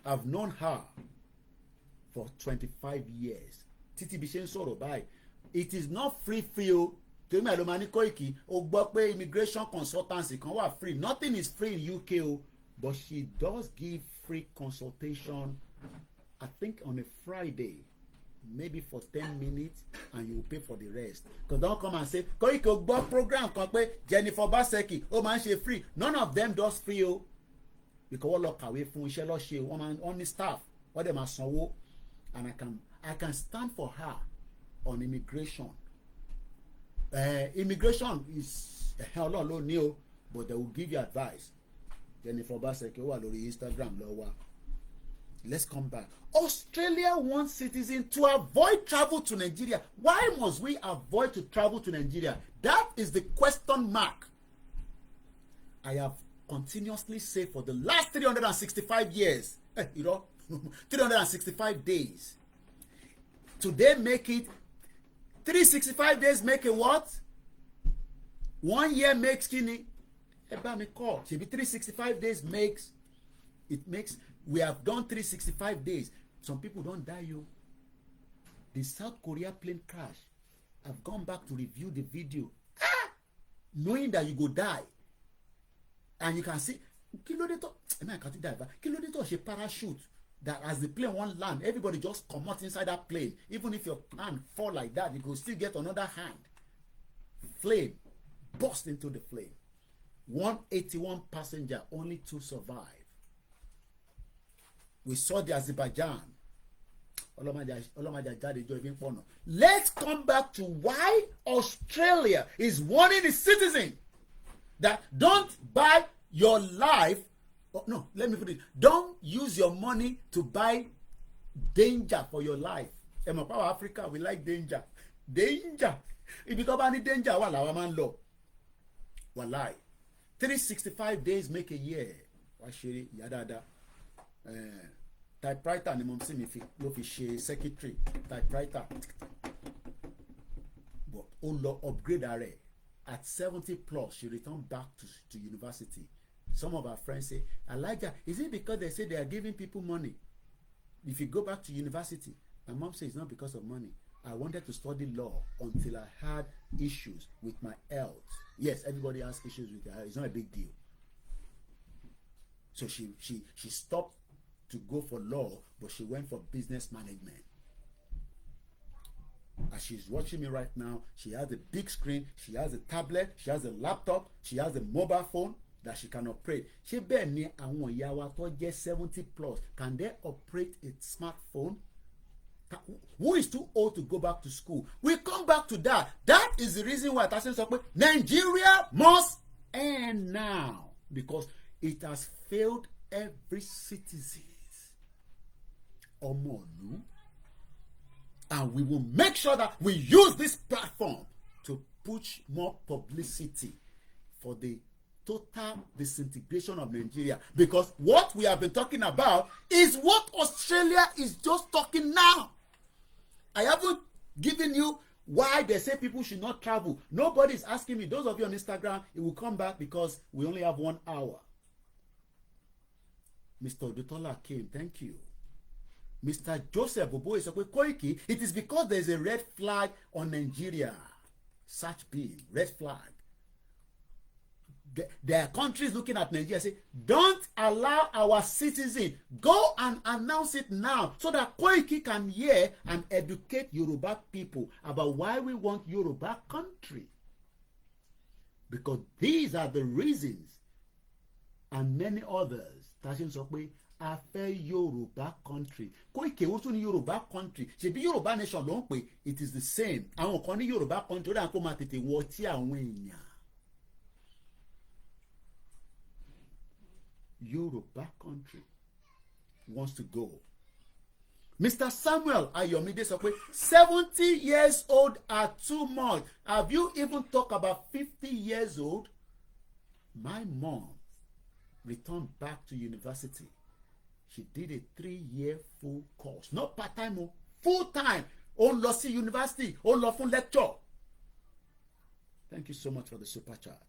I've known her for 25 years títí bí ṣe ń sọ̀rọ̀ báyìí it is not free o torí mi àlọ́ máa ní Koiki o gbọ́ pé immigration consultancy kan wà free nothing is free in UK o but she does give free consultation I think on a Friday maybe for 10 minutes and you pay for the rest because don't come and say Koiki o gbọ́ program kan pé Jennifer Obaseki ó máa ń ṣe free none of them does free o because wọ́n lọ kàwé fún iṣẹ́ lọ́ ṣe wọ́n máa ń ní staff wọ́n dẹ̀ máa sanwó and I can stand for her on immigration. Immigration is Ọlọ́run ló ní o but they will give you advice. Jennifer Obaseki ó wà lórí Instagram lọ́wọ́. Let's come back. Australia wants citizens to avoid travel to Nigeria. Why must we avoid to travel to Nigeria? That is the question mark. I have continuously said for the last 365 years, 365 days. Today make it 365 days make a what? 1 year makes kini. Eba me call. Should be 365 days makes. We have done 365 days. Some people don't die, yo. The South Korea plane crash. I've gone back to review the video. Knowing that you go die. And you can see. Kilo de to parachute. That as the plane won't land, everybody just come out inside that plane. Even if your hand fall like that, you could still get another hand. Flame. Burst into the flame. 181 passenger, only 2 survive. We saw the Azerbaijan. Let's come back to why Australia is warning its citizens that don't buy your life. No, let me put it. Don't use your money to buy danger for your life. In our Africa, we like danger. Danger. If you come any danger, wala man law. Walai. 365 days make a year. Washiri yadada. Typewriter ni mom see me lo fi ṣe secretary. Typewriter. But all upgrade her. At 70 plus, she returned back to university. Some of our friends say, Elijah, is it because they say they are giving people money? If you go back to university, my mom says it's not because of money. I wanted to study law until I had issues with my health. Yes, everybody has issues with their health. It's not a big deal. So she stopped to go for law, but she went for business management. As she's watching me right now, she has a big screen, she has a tablet, she has a laptop, she has a mobile phone that she can operate. Ṣé bẹ́ẹ̀ ni àwọn ìyá wa tó jẹ́ 70 plus, can they operate a smartphone? Who is too old to go back to school? We come back to that. That is the reason why Tasin sọ pé Nigeria must end now, because it has failed every citizen. Ọmọ ìlú And we will make sure that we use this platform to push more publicity for the total disintegration of Nigeria. Because what we have been talking about is what Australia is just talking now. I haven't given you why they say people should not travel. Nobody is asking me. Those of you on Instagram, it will come back because we only have 1 hour. Mr. Odutola came. Thank you. Mr. Joseph Bobo is like, Koiki, it is because there is a red flag on Nigeria. Such being, red flag. There are countries looking at Nigeria say, don't allow our citizens, go and announce it now so that Koiki can hear and educate Yoruba people about why we want Yoruba country. Because these are the reasons and many others. Tashin sọ pé a fẹ́ Yoruba country. Koiki ó tún ní Yoruba country. Ṣebí Yoruba nation ló ń pè, it is the same. Àwọn kan ní Yoruba country ó dà kó máa tètè wọ tí àwọn èèyàn. Yoruba country wants to go. Mr. Samuel Ayomide sọ pé 70 years old are too much. Have you even talked about 50 years old? My mom returned back to university. She did a 3-year full course. Not part-time, full-time. Ó lọ sí university, ó lọ fún lecture. Thank you so much for the super chat.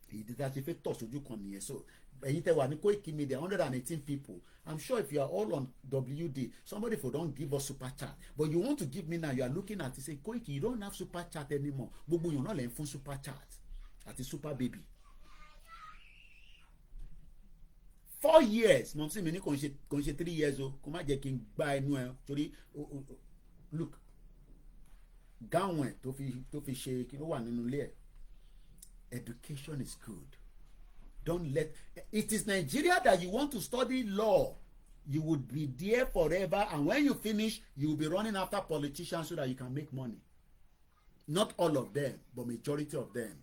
He did that if it touched you kan nìyẹn. So ẹ̀yin tẹ́ wà ní Koikimedia 118 people. I'm sure if you are all on WD, somebody for don't give us super chat. But you want to give me now, you are looking at it, say, Koiki, you don't have super chat anymore. Gbogbo yàn náà lè ń fún super chat. Àti super baby. 4 years. Mom sí mi ní kò ń ṣe 3 years o. Kò má jẹ́ kí n gbá ẹnu ẹ. Torí, look, gáwọn ẹ̀ tó fi ṣe kí ló wà nínú ilé ẹ̀. Education is good. Don't let it is Nigeria that you want to study law. You would be there forever, and when you finish, you will be running after politicians so that you can make money. Not all of them, but majority of them.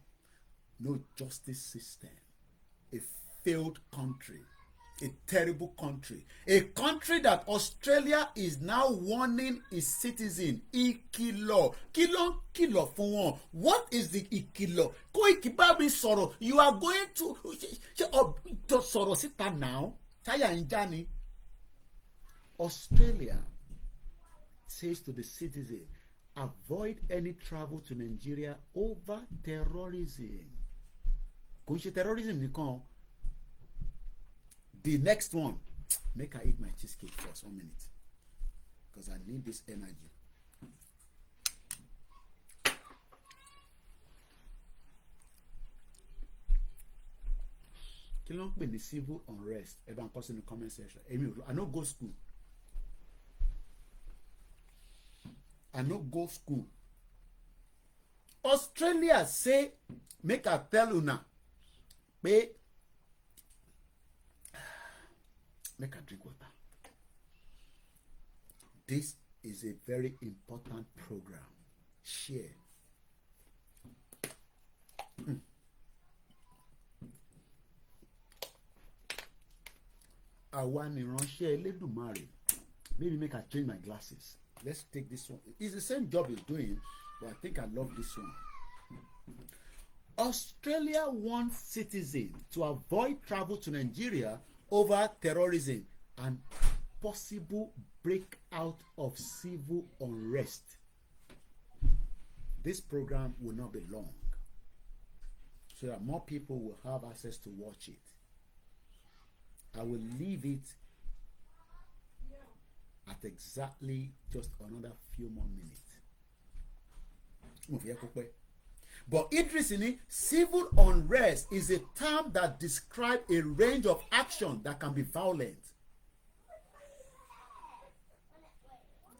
No justice system. A failed country. A terrible country. A country that Australia is now warning its citizens. Ìkìlọ̀. Kìlọ̀ fún wọn. What is the ìkìlọ̀? Koiki bá mi sọ̀rọ̀. You are going to sọ̀rọ̀ síta now. Táyà ń já ni. Australia says to the citizen, avoid any travel to Nigeria over terrorism. Kò ń ṣe terrorism nìkan. The next one, make I eat my cheesecake first, 1 minute, because I need this energy. Kí ló ń pè ní civil unrest? Ẹ bá ń kọ sí ní comment section. I no go school. I no go school. Australia say, make I tell una, pé. Make a drink water. This is a very important program. Share. Àwa ni ìránṣẹ́ Elédùmarè. Maybe make I change my glasses. Let's take this one. It's the same job he's doing, but I think I love this one. Australia wants citizens to avoid travel to Nigeria over terrorism and possible breakout of civil unrest. This program will not be long, so that more people will have access to watch it. I will leave it at exactly just another few more minutes. But interestingly, civil unrest is a term that describes a range of action that can be violent.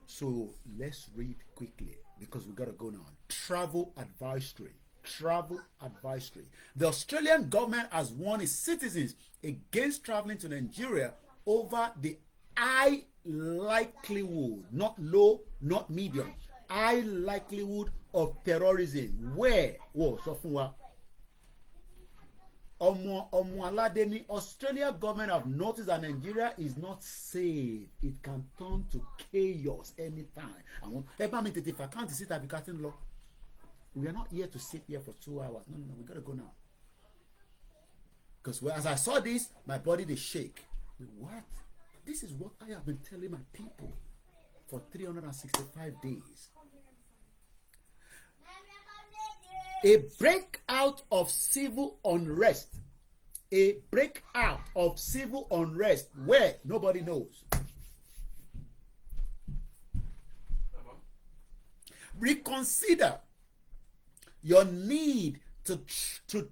So let's read quickly because we got to go now. Travel advisory. Travel advisory. The Australian government has warned its citizens against traveling to Nigeria over the high likelihood, not low, not medium, high likelihood of terrorism. Where? Whoa, sọ fún wa. Omo Alade ni Australia government have noticed that Nigeria is not safe. It can turn to chaos anytime. We are not here to sit here for 2 hours. No, we gotta go now. Because as I saw this, my body they shake. What? This is what I have been telling my people for 365 days. A breakout of civil unrest. A breakout of civil unrest where nobody knows. Reconsider your need to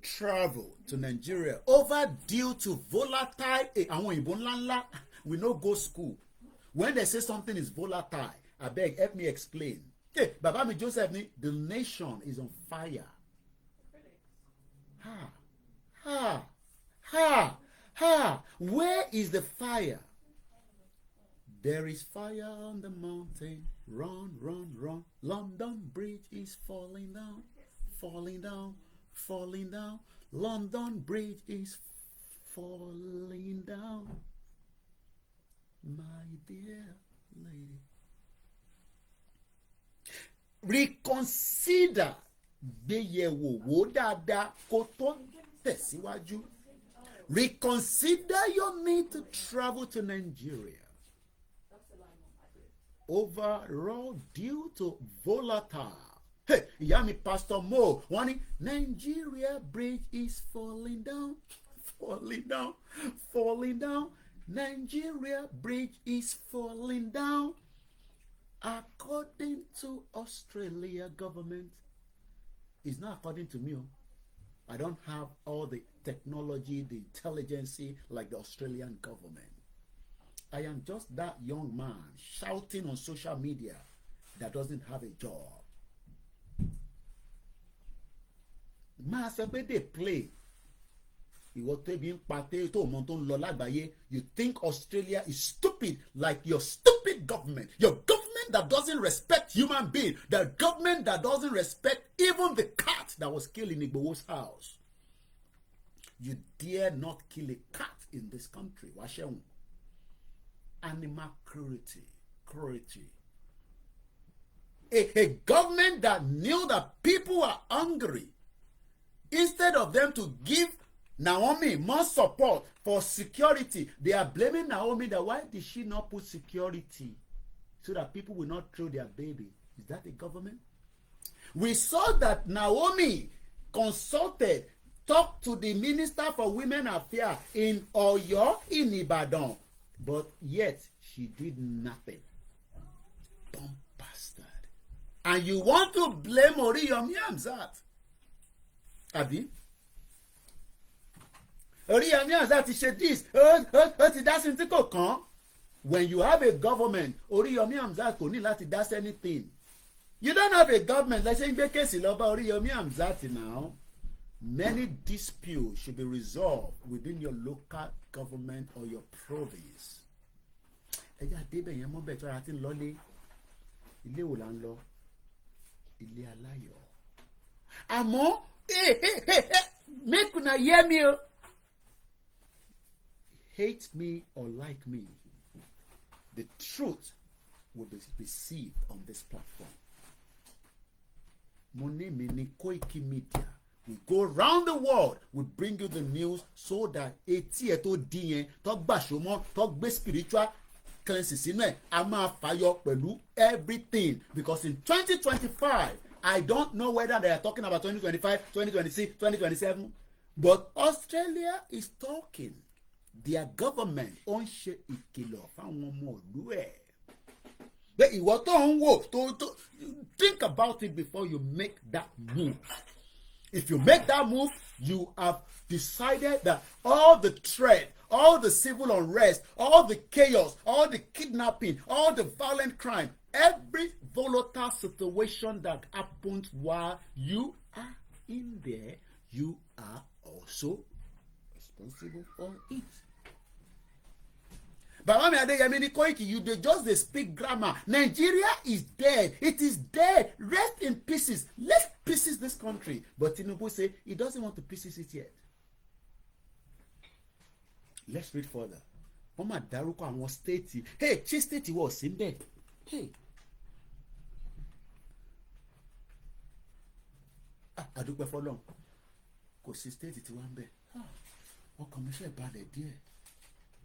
travel to Nigeria over due to volatile. We no go school. When they say something is volatile, I beg, help me explain. Hey, Baba mi Joseph, the nation is on fire. Where is the fire? There is fire on the mountain. Run, run, run. London Bridge is falling down, falling down, falling down. London Bridge is falling down. My dear lady. Reconsider. Reconsider your need to travel to Nigeria. Overall, due to volatile. Hey, Yami Pastor Mo, warning, Nigeria bridge is falling down, falling down, falling down. Nigeria bridge is falling down. According to Australia government, it's not according to me. I don't have all the technology, the intelligence like the Australian government. I am just that young man shouting on social media that doesn't have a job. They play. You think Australia is stupid like your stupid government. Your government that doesn't respect human beings. The government that doesn't respect even the cat that was killed in Igbo's house. You dare not kill a cat in this country. Animal cruelty. A government that knew that people are hungry. Instead of them to give Naomi more support for security, they are blaming Naomi that why did she not put security so that people will not throw their baby? Is that a government? We saw that Naomi consulted, talked to the Minister for Women Affairs in Oyo, in Ibadan, but yet she did nothing. Dumb bastard. And you want to blame Oriyomi Hamzat? Abi? Oriyomi Hamzat said this. When you have a government, Oriyomi Hamzat kò ní láti dá sí anything. You don't have a government. Let's say Oriyomi Hamzat now. Many disputes should be resolved within your local government or your province. Ẹja débẹ̀ yẹn mọ́ bẹ̀ tó ara ti ń lọlé. Ilé wo la ń lọ? Ilé aláyọ̀. Àmọ́, make una hear me. Hate me or like me, the truth will be received on this platform. My name is Koikimedia. We go around the world. We bring you the news so that eti eto diyen talk bashomo talk be spiritual cleanses in it. Ama fire pẹ̀lú everything because in 2025 I don't know whether they are talking about 2025, 2026, 2027, but Australia is talking. Their government on ṣe ìkìlọ̀ fáwọn ọmọ ìlú ẹ̀. But ìwọ tó ń wò tó think about it before you make that move. If you make that move, you have decided that all the threat, all the civil unrest, all the chaos, all the kidnapping, all the violent crime, every volatile situation that happens while you are in there, you are also responsible for it. But Mami Adeyemi Koiki, you just speak grammar. Nigeria is dead. It is dead. Rest in pieces. Let's pieces this country. But Tinubu say he doesn't want to pieces it yet. let's read further. Wọ́n máa dárúkọ àwọn state. Hey, ṣé state wọ̀ sí bẹ́ẹ̀? Hey. Àdúpẹ́ fọlọ́n kò sí state tí wọ́n ń bẹ̀. Ọkàn mi fẹ́ balẹ̀ díẹ̀.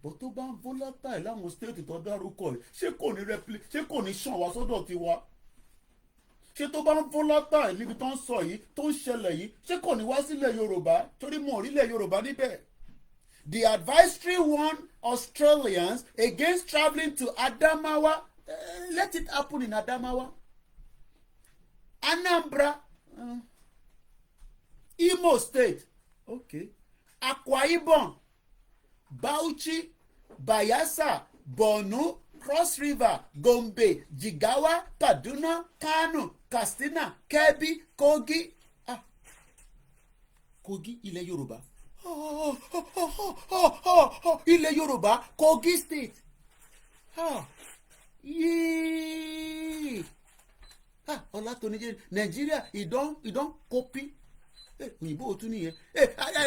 Bó tó bá ń volatile láwọn state tó dárúkọ yìí, ṣé kò ní ṣàn wá sọ́dọ̀ tiwa? Ṣé tó bá ń volatile níbi tó ń sọ yìí tó ń ṣẹlẹ̀ yìí, ṣé kò ní wá sílẹ̀ Yorùbá? Torí mo orílẹ̀ Yorùbá níbẹ̀. The advisory warned Australians against travelling to Adamawa. Let it happen in Adamawa. Anambra. Imo State. Okay. Akwa Ibom. Bauchi. Bayelsa. Borno. Cross River. Gombe. Jigawa. Kaduna. Kano. Katsina. Kebbi. Kogi. Kogi ilẹ̀ Yorùbá. Ilẹ̀ Yorùbá. Kogi State. Yee. Olatunije. Nigeria, you don't copy. Òyìnbó òtún nìyẹn.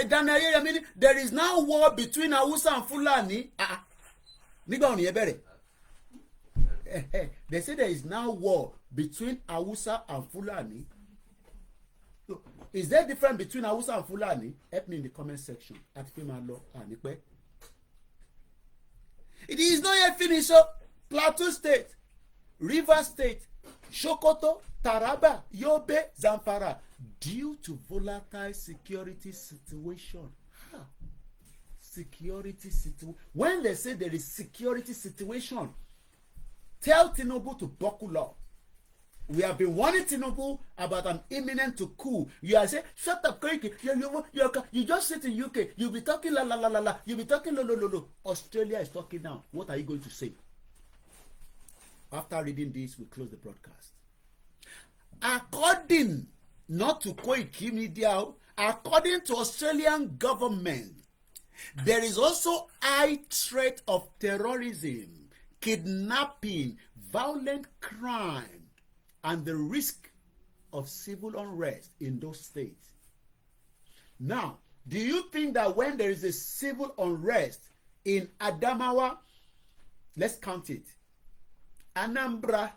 Daniel Ayeyemi, there is now war between Hausa and Fulani. Nígbà òní yẹn bẹ̀rẹ̀. They say there is now war between Hausa and Fulani. So, is there difference between Hausa and Fulani? Help me in the comment section. Àti pé máa lọ ànípẹ́. It is not yet finished. So, Plateau State, Rivers State, Sokoto, Taraba, Yobe, Zamfara, due to volatile security situation. Security situation. When they say there is security situation, tell Tinubu to buckle up. We have been warning Tinubu about an imminent coup. You are saying, shut up, Koiki. You just sit in UK. You'll be talking la la la la la. You'll be talking lo lo lo lo. Australia is talking now. What are you going to say? After reading this, we close the broadcast. According, not to Koikimedia, according to Australian government, there is also high threat of terrorism, kidnapping, violent crime, and the risk of civil unrest in those states. Now, do you think that when there is a civil unrest in Adamawa, let's count it, Anambra,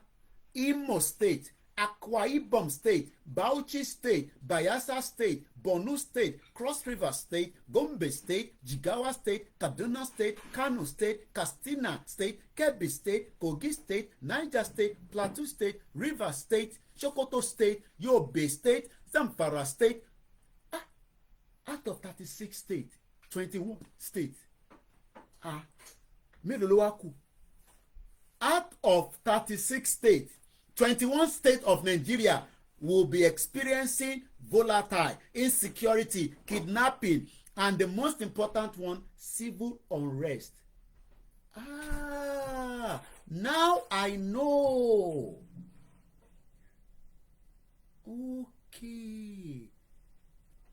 Imo State, Akwa Ibom State, Bauchi State, Bayelsa State, Borno State, Cross River State, Gombe State, Jigawa State, Kaduna State, Kano State, Katsina State, Kebbi State, Kogi State, Niger State, Plateau State, Rivers State, Sokoto State, Yobe State, Zamfara State, out of 36 states, 21 states. Mélòó ló wá kù? Out of 36 states, 21 states of Nigeria will be experiencing volatile, insecurity, kidnapping, and the most important one, civil unrest. Now I know. Okay.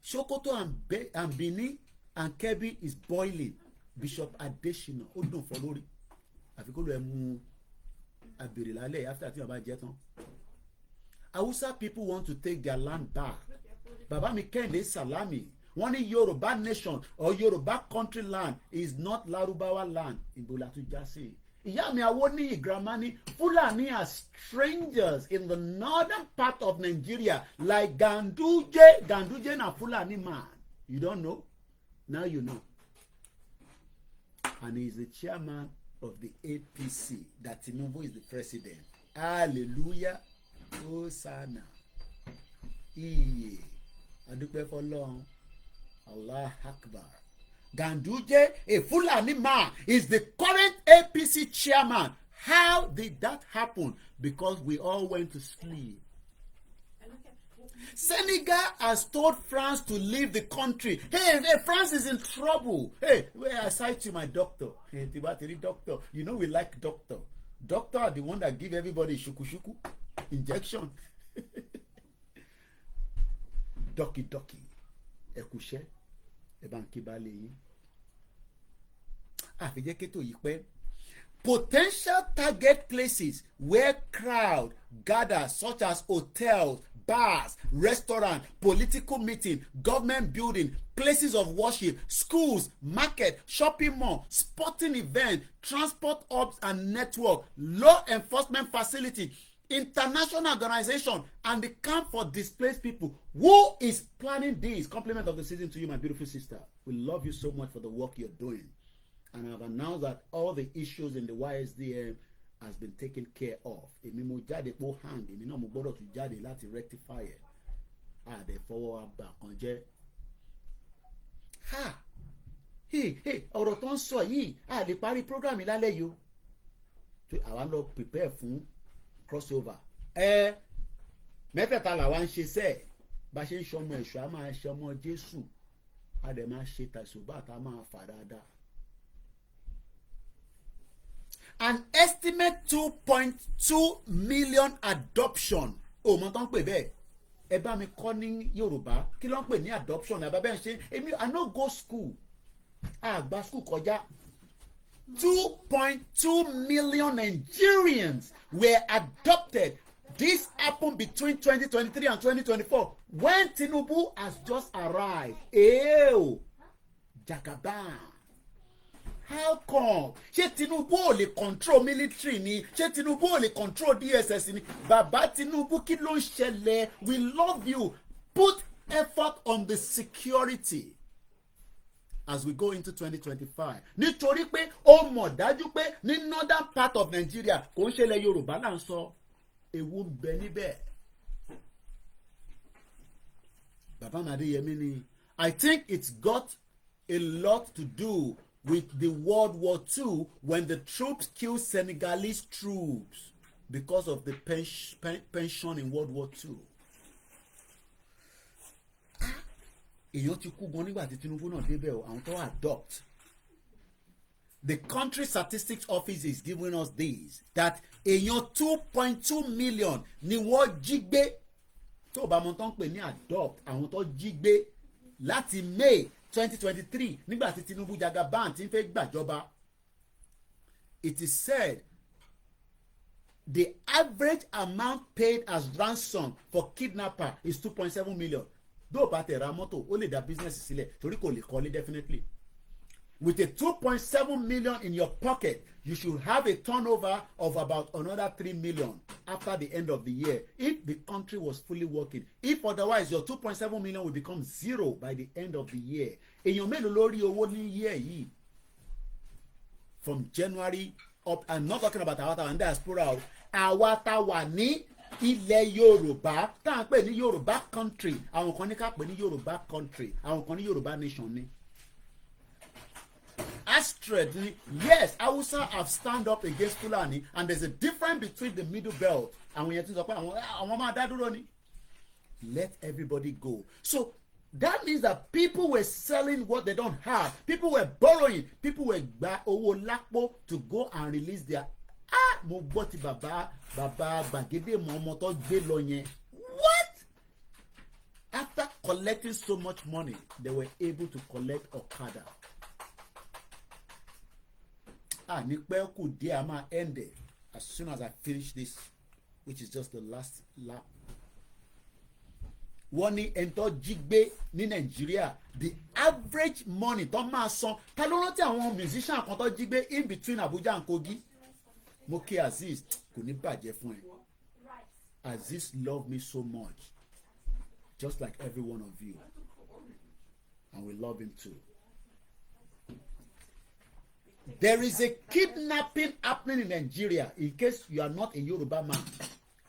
Sokoto and Benin and Kebbi is boiling. Bishop Adesina, ó dùn fọ́ lórí. Àfi kó lọ ẹ mú abèrè lálẹ́ after tí wọ́n bá jẹ́ tán. Hausa people want to take their land back. Bàbá mi Kẹ́hìndé Salami, wọ́n ní Yorùbá nation or Yorùbá country land is not Lárúbáwá land. Ìbò la tún já sí. Ìyá mi Awoniyi grandma ní Fulani are strangers in the northern part of Nigeria like Ganduje. Ganduje na Fulani man. You don't know? Now you know. And he is the chairman of the APC. That Tinubu is the president. Hallelujah. Hosanna. Iye. Adúpẹ́ f'Ọlọ́run. Allah Akbar. Ganduje, a Fulani man, is the current APC chairman. How did that happen? Because we all went to sleep. Senegal has told France to leave the country. Hey, France is in trouble. Hey, where I cite you my doctor. Hey, doctor. You know we like doctor. Doctor are the one that give everybody shuku injection. Doki. Ẹkùṣẹ́. Ẹ̀bànkì balẹ̀ yìí. Àfijẹ́ kétò yìí pẹ́. Potential target places where crowd gather such as hotels, bars, restaurants, political meeting, government building, places of worship, schools, market, shopping mall, sporting event, transport hubs and network, law enforcement facility, international organization, and the camp for displaced people. Who is planning this? Compliment of the season to you, my beautiful sister. We love you so much for the work you're doing. And I've announced that all the issues in the YSDM has been taken care of. Èmi mo jáde po hand, èmi náà mo gbọ́dọ̀ tún jáde láti rectify ẹ̀. Àdè fọwọ́ àgbà kan jẹ́. Ha! Ọ̀rọ̀ tó ń sọ yìí, a lè parí program lálẹ́ yìí o. Àwa lọ prepare fún crossover. Mẹ́tẹ̀ẹ̀ta làwa ń ṣe sẹ́ẹ̀. Bá ṣe ń ṣọmọ ẹ̀ṣọ́, a máa ṣe ọmọ Jésù. A dẹ̀ máa ṣe tàṣùbà tá a máa fà dáadáa. An estimate 2.2 million adoption. O mọ tán pè bẹ́ẹ̀. Ẹ bá mi kọ́ ní Yorùbá. Kí ló ń pè ní adoption? Àbá bẹ́ẹ̀ ṣe. Èmi I no go school. Àgbà school kọjá. 2.2 million Nigerians were adopted. This happened between 2023 and 2024 when Tinubu has just arrived. Ew, Jagaban. How come? Ṣé Tinubu ò lè control military ni? Ṣé Tinubu ò lè control DSS ni? Bàbá Tinubu, kí ló ń ṣẹlẹ̀? We love you. Put effort on the security as we go into 2025. Nítorí pé ó mọ̀ dájú pé ní northern part of Nigeria kò ń ṣẹlẹ̀ Yorùbá là ń sọ. Ewu ń bẹ níbẹ̀. Bàbá Adéyẹmí ni. I think it's got a lot to do with the World War II when the troops killed Senegalese troops because of the pension in World War II. Èèyàn ti kú gan nígbà tí Tinubu náà débẹ̀ o, àwọn tó adopt. The country statistics office is giving us this, that èèyàn 2.2 million ni wọ́n jí gbé. Tó bá mọ̀ tán pè ní adopt, àwọn tó jí gbé láti May 2023 nígbà tí Tinubu Jagaban ti ń fẹ́ gbàjọba. It is said the average amount paid as ransom for kidnapper is 2.7 million. Dó bá tẹ̀ ra mọ́tò, ó lè dá business sílẹ̀ torí kò lè kọ́lé definitely. With a 2.7 million in your pocket, you should have a turnover of about another 3 million after the end of the year if the country was fully working. If otherwise, your 2.7 million will become zero by the end of the year. Èèyàn mélòó ló rí owó ní year yìí? From January up, I'm not talking about our and diaspora. Àwa tá wà ní ilẹ̀ Yorùbá, tá à ń pè ní Yorùbá country. Àwọn kan ní ká pè ní Yorùbá country. Àwọn kan ní Yorùbá nation ni. Astrid, yes, Hausa have stand up against Fulani, and there's a difference between the middle belt and when you're talking, let everybody go. So that means that people were selling what they don't have. People were borrowing. People were owó lápò to go and release their mo gbọ́ ti bàbá gbàgede mọ́mọ́ tó gbé lọ yẹn. What? After collecting so much money, they were able to collect Okada. Ní pẹ́ kù díẹ̀ a máa end it as soon as I finish this, which is just the last lap. Wọ́n ní ẹni tó jí gbé ní Nàìjíríà, the average money tó máa san, ta ló rántí àwọn musician kan tó jí gbé in between Abuja and Kogi? Mo kí Azeez, kò ní bàjẹ́ fún ẹ. Azeez love me so much, just like every one of you, and we love him too. There is a kidnapping happening in Nigeria, in case you are not a Yoruba man.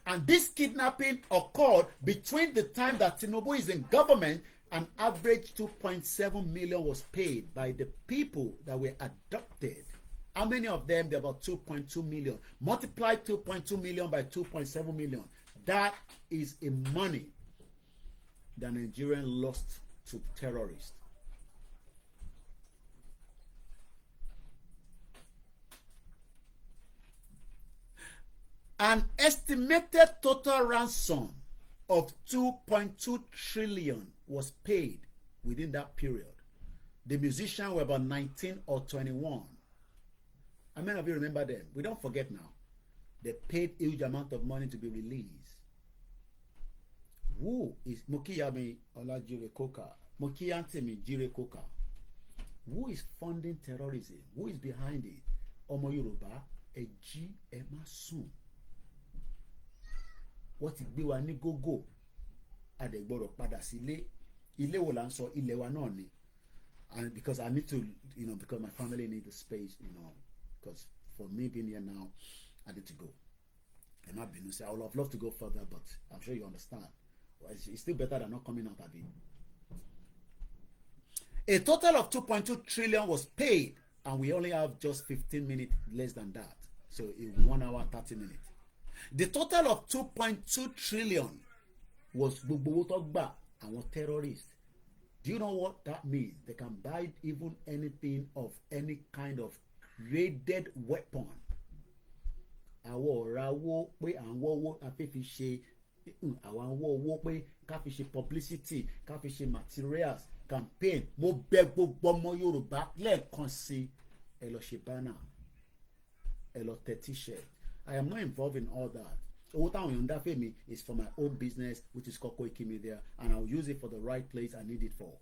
And this kidnapping occurred between the time that Tinubu is in government. An average 2.7 million was paid by the people that were adopted. How many of them? There are about 2.2 million. Multiply 2.2 million by 2.7 million. That is a money that Nigerians lost to terrorists. An estimated total ransom of 2.2 trillion was paid within that period. The musicians were about 19 or 21. How many of you remember them? We don't forget now. They paid huge amount of money to be released. Who is Mokiyami Olajire Koka? Mokiyantemi Jire Koka. Who is funding terrorism? Who is behind it? Ọmọ Yorùbá, ẹ jí ẹ má sùn. Wọ́n ti gbé wa ní gógó. Adẹ̀gbọ́dọ̀ padà sílé. Ilé wo là ń sọ, ilé wa náà ni. And because I need to, because my family need the space, because for me being here now, I need to go. And not being say I would have loved to go further, but I'm sure you understand. Well, it's still better than not coming out of it. A total of 2.2 trillion was paid, and we only have just 15 minutes less than that. So in 1 hour, 30 minutes. The total of 2.2 trillion was gbogbo tó gbà àwọn terrorists. Do you know what that means? They can buy even anything of any kind of graded weapon. Àwọn ọ̀rá owó pé à ń wọ́wọ́ a fẹ́ fi ṣe àwọn owó pé ká fi ṣe publicity ká fi ṣe materials campaign. Mo bẹ̀ gbogbo ọmọ Yorùbá lẹ́ẹ̀kan sí ẹ lọ ṣe banner ẹ lọ tẹ t-shirt. I am not involved in all that. Owó táwọn èèyàn ń dá fèmí is for my own business, which is called Koikimedia, and I will use it for the right place I need it for.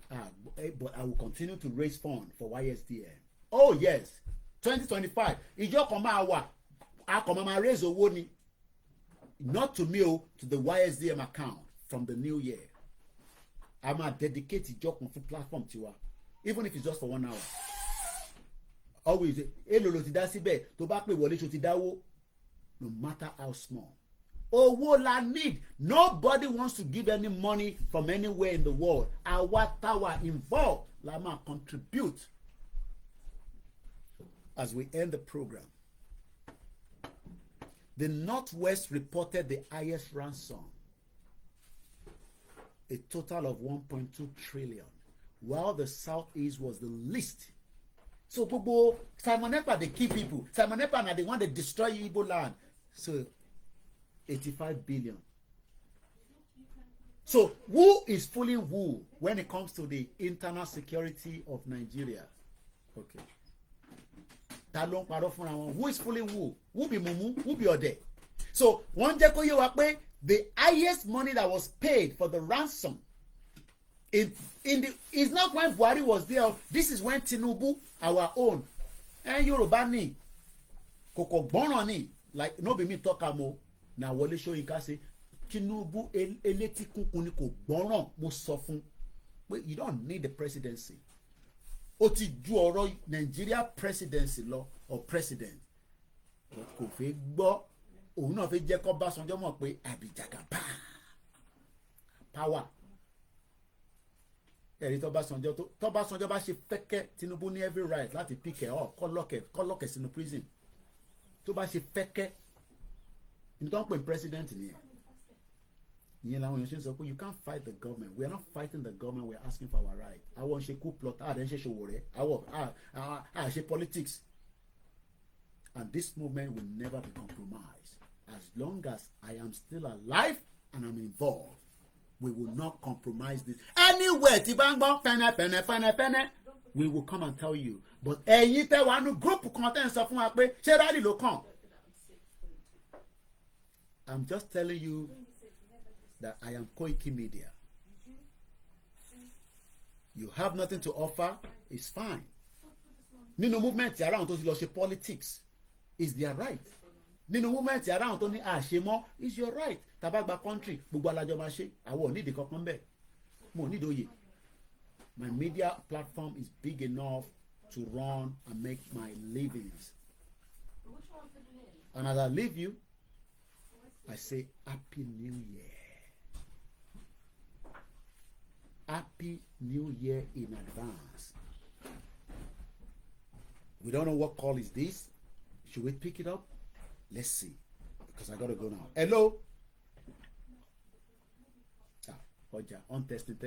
But I will continue to raise funds for YSDM. Oh yes, 2025. Ìjọ kan máa wà, a kàn máa raise owó ni. Not to me, to the YSDM account from the new year. I máa dedicate ìjọ kan fún platform tiwa, even if it's just for 1 hour. Always, èlò ló ti dá síbẹ̀ tó bá pè wọlé ṣo ti dáwó. No matter how small. Owó la need. Nobody wants to give any money from anywhere in the world. Our tower involved, la máa contribute. As we end the program, the Northwest reported the highest ransom, a total of 1.2 trillion, while the Southeast was the least. So gbogbo Simon Ekpa dey kill people. Simon Ekpa na the one that destroy Igbo land. So 85 billion. So who is fooling who when it comes to the internal security of Nigeria? Okay. Ta ló ń parọ́ fúnra wọn? Who is fooling who? Who be mumu? Who be ode? So wọ́n jẹ́ kó yé wa pé the highest money that was paid for the ransom it's not when Buhari was there. This is when Tinubu, our own, and Yoruba ni koko gbọ́ràn ni. Like no be me talk amo na Wole Soyinka say Tinubu eleti kunkun ni kò gbọ́ràn mo sọ fún. But you don't need the presidency. Ó ti ju ọ̀rọ̀ Nigeria presidency lọ or president. But kò fẹ́ gbọ́ òun náà fẹ́ jẹ́ kó Ọbásanjọ́ mọ̀ pé àbíjàgàbá power. Ẹ̀rí tọ́básanjọ́ bá ṣe fẹ́kẹ́ Tinubu ní every right láti pick ẹ̀ up kọ́lọ́kẹ̀ sínú prison. Tó bá ṣe fẹ́kẹ́ ní tó ń pè president nìyẹn. Ìyẹn làwọn èèyàn ṣe ń sọ pé you can't fight the government. We are not fighting the government. We are asking for our right. Àwọn ṣe coup plot àdé ń ṣe ṣòwò rẹ̀. Àwọn ṣe politics. And this movement will never be compromised. As long as I am still alive and I'm involved, we will not compromise this. Anywhere, fene, we will come and tell you. But ẹ̀yin tẹ́ wà nínú group content sọ fún wa pé ṣé rally ló kàn. I'm just telling you that I am Koikimedia. You have nothing to offer, it's fine. Nínú movement yàrá àwọn tó ti lọ ṣe politics is their right. Nínú movement yàrá àwọn tó ní àṣemọ́ is your right. Tabagba country gbogbo alájọ máa ṣe àwọn ò nídìí kankan bẹ́ẹ̀. Mo ò nídìí òye. My media platform is big enough to run and make my livings. And as I leave you, I say Happy New Year. Happy New Year in advance. We don't know what call is this. Should we pick it up? Let's see. Because I gotta go now. Hello? On testing.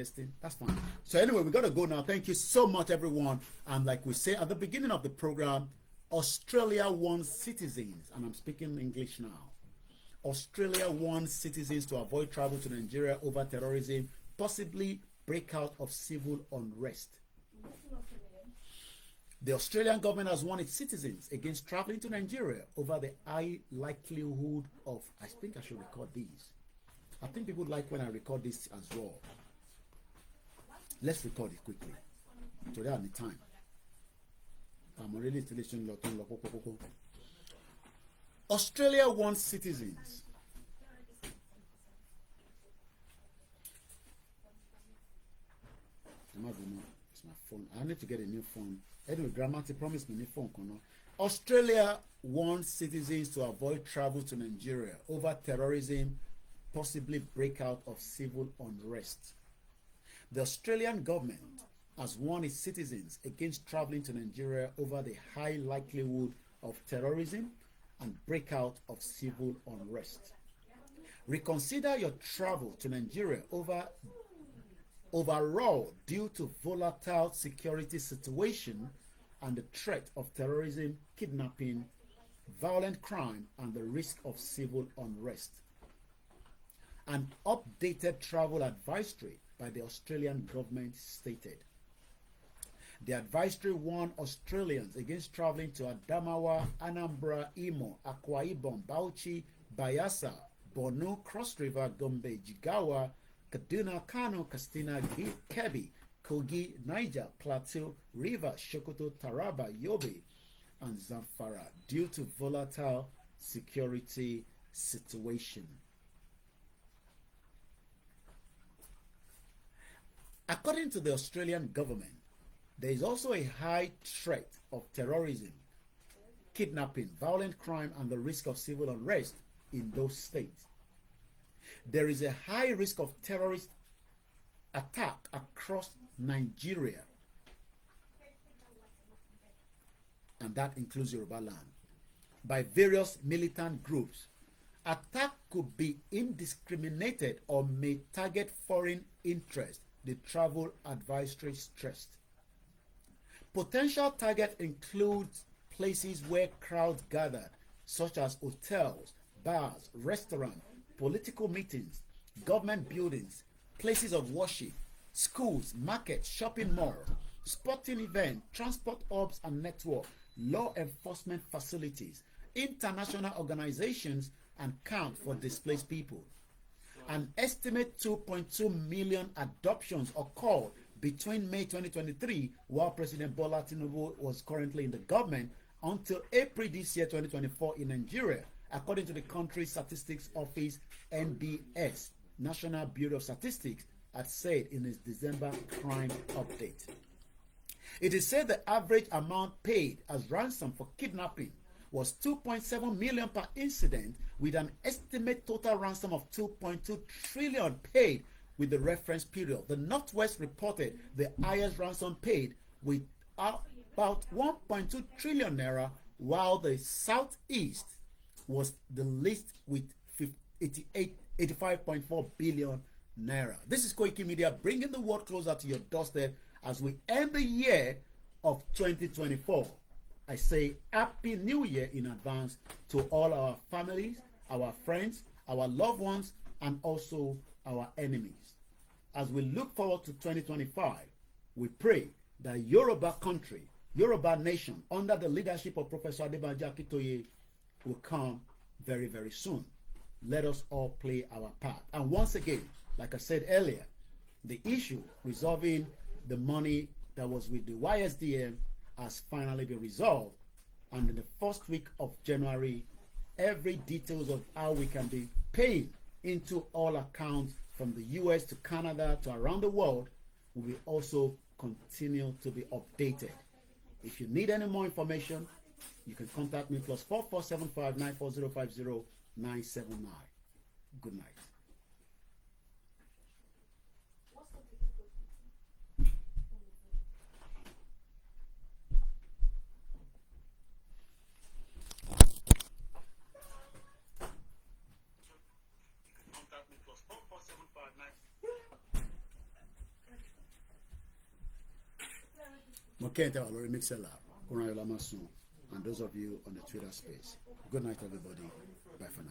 That's fine. So anyway, we gotta go now. Thank you so much, everyone. And like we say at the beginning of the program, Australia wants citizens, and I'm speaking English now. Australia wants citizens to avoid travel to Nigeria over terrorism, possibly breakout of civil unrest. The Australian government has warned its citizens against traveling to Nigeria over the high likelihood of, I think I should record these, I think people like when I record this as well. Let's record it quickly. Today at the time. I'm already installation. Australia wants citizens. It's my phone. I need to get a new phone. Anyway, Grammatic promised me a new phone. Australia wants citizens to avoid travel to Nigeria over terrorism, possibly breakout of civil unrest. The Australian government has warned its citizens against traveling to Nigeria over the high likelihood of terrorism and breakout of civil unrest. Reconsider your travel to Nigeria overall due to volatile security situation and the threat of terrorism, kidnapping, violent crime, and the risk of civil unrest. An updated travel advisory by the Australian government stated. The advisory warned Australians against traveling to Adamawa, Anambra, Imo, Akwa Ibom, Bauchi, Bayelsa, Borno, Cross River, Gombe, Jigawa, Kaduna, Kano, Katsina, Kebbi, Kogi, Niger, Plateau, Rivers, Sokoto, Taraba, Yobe, and Zamfara due to volatile security situation. According to the Australian government, there is also a high threat of terrorism, kidnapping, violent crime, and the risk of civil unrest in those states. There is a high risk of terrorist attack across Nigeria, and that includes Yoruba land, by various militant groups. Attack could be indiscriminated or may target foreign interests, the travel advisory stressed. Potential targets include places where crowds gather, such as hotels, bars, restaurants, political meetings, government buildings, places of worship, schools, markets, shopping malls, sporting events, transport hubs and networks, law enforcement facilities, international organizations, and camps for displaced people. An estimated 2.2 million adoptions occurred between May 2023, while President Bola Tinubu was currently in the government, until April this year, 2024, in Nigeria, according to the country's statistics office, NBS, National Bureau of Statistics, had said in its December crime update. It is said the average amount paid as ransom for kidnapping was 2.7 million per incident, with an estimated total ransom of 2.2 trillion paid with the reference period. The Northwest reported the highest ransom paid with about 1.2 trillion naira, while the Southeast was the least with 85.4 billion naira. This is Koikimedia, bringing the world closer to your doorstep as we end the year of 2024. I say Happy New Year in advance to all our families, our friends, our loved ones, and also our enemies. As we look forward to 2025, we pray that Yoruba country, Yoruba nation, under the leadership of Professor Adebanjo Akintoye, will come very, very soon. Let us all play our part. And once again, like I said earlier, the issue resolving the money that was with the YSDM has finally been resolved. And in the first week of January, every details of how we can be paying into all accounts from the US to Canada to around the world will also continue to be updated. If you need any more information, you can contact me +4475 94050 979. Good night. And those of you on the Twitter space, good night, everybody. Bye for now.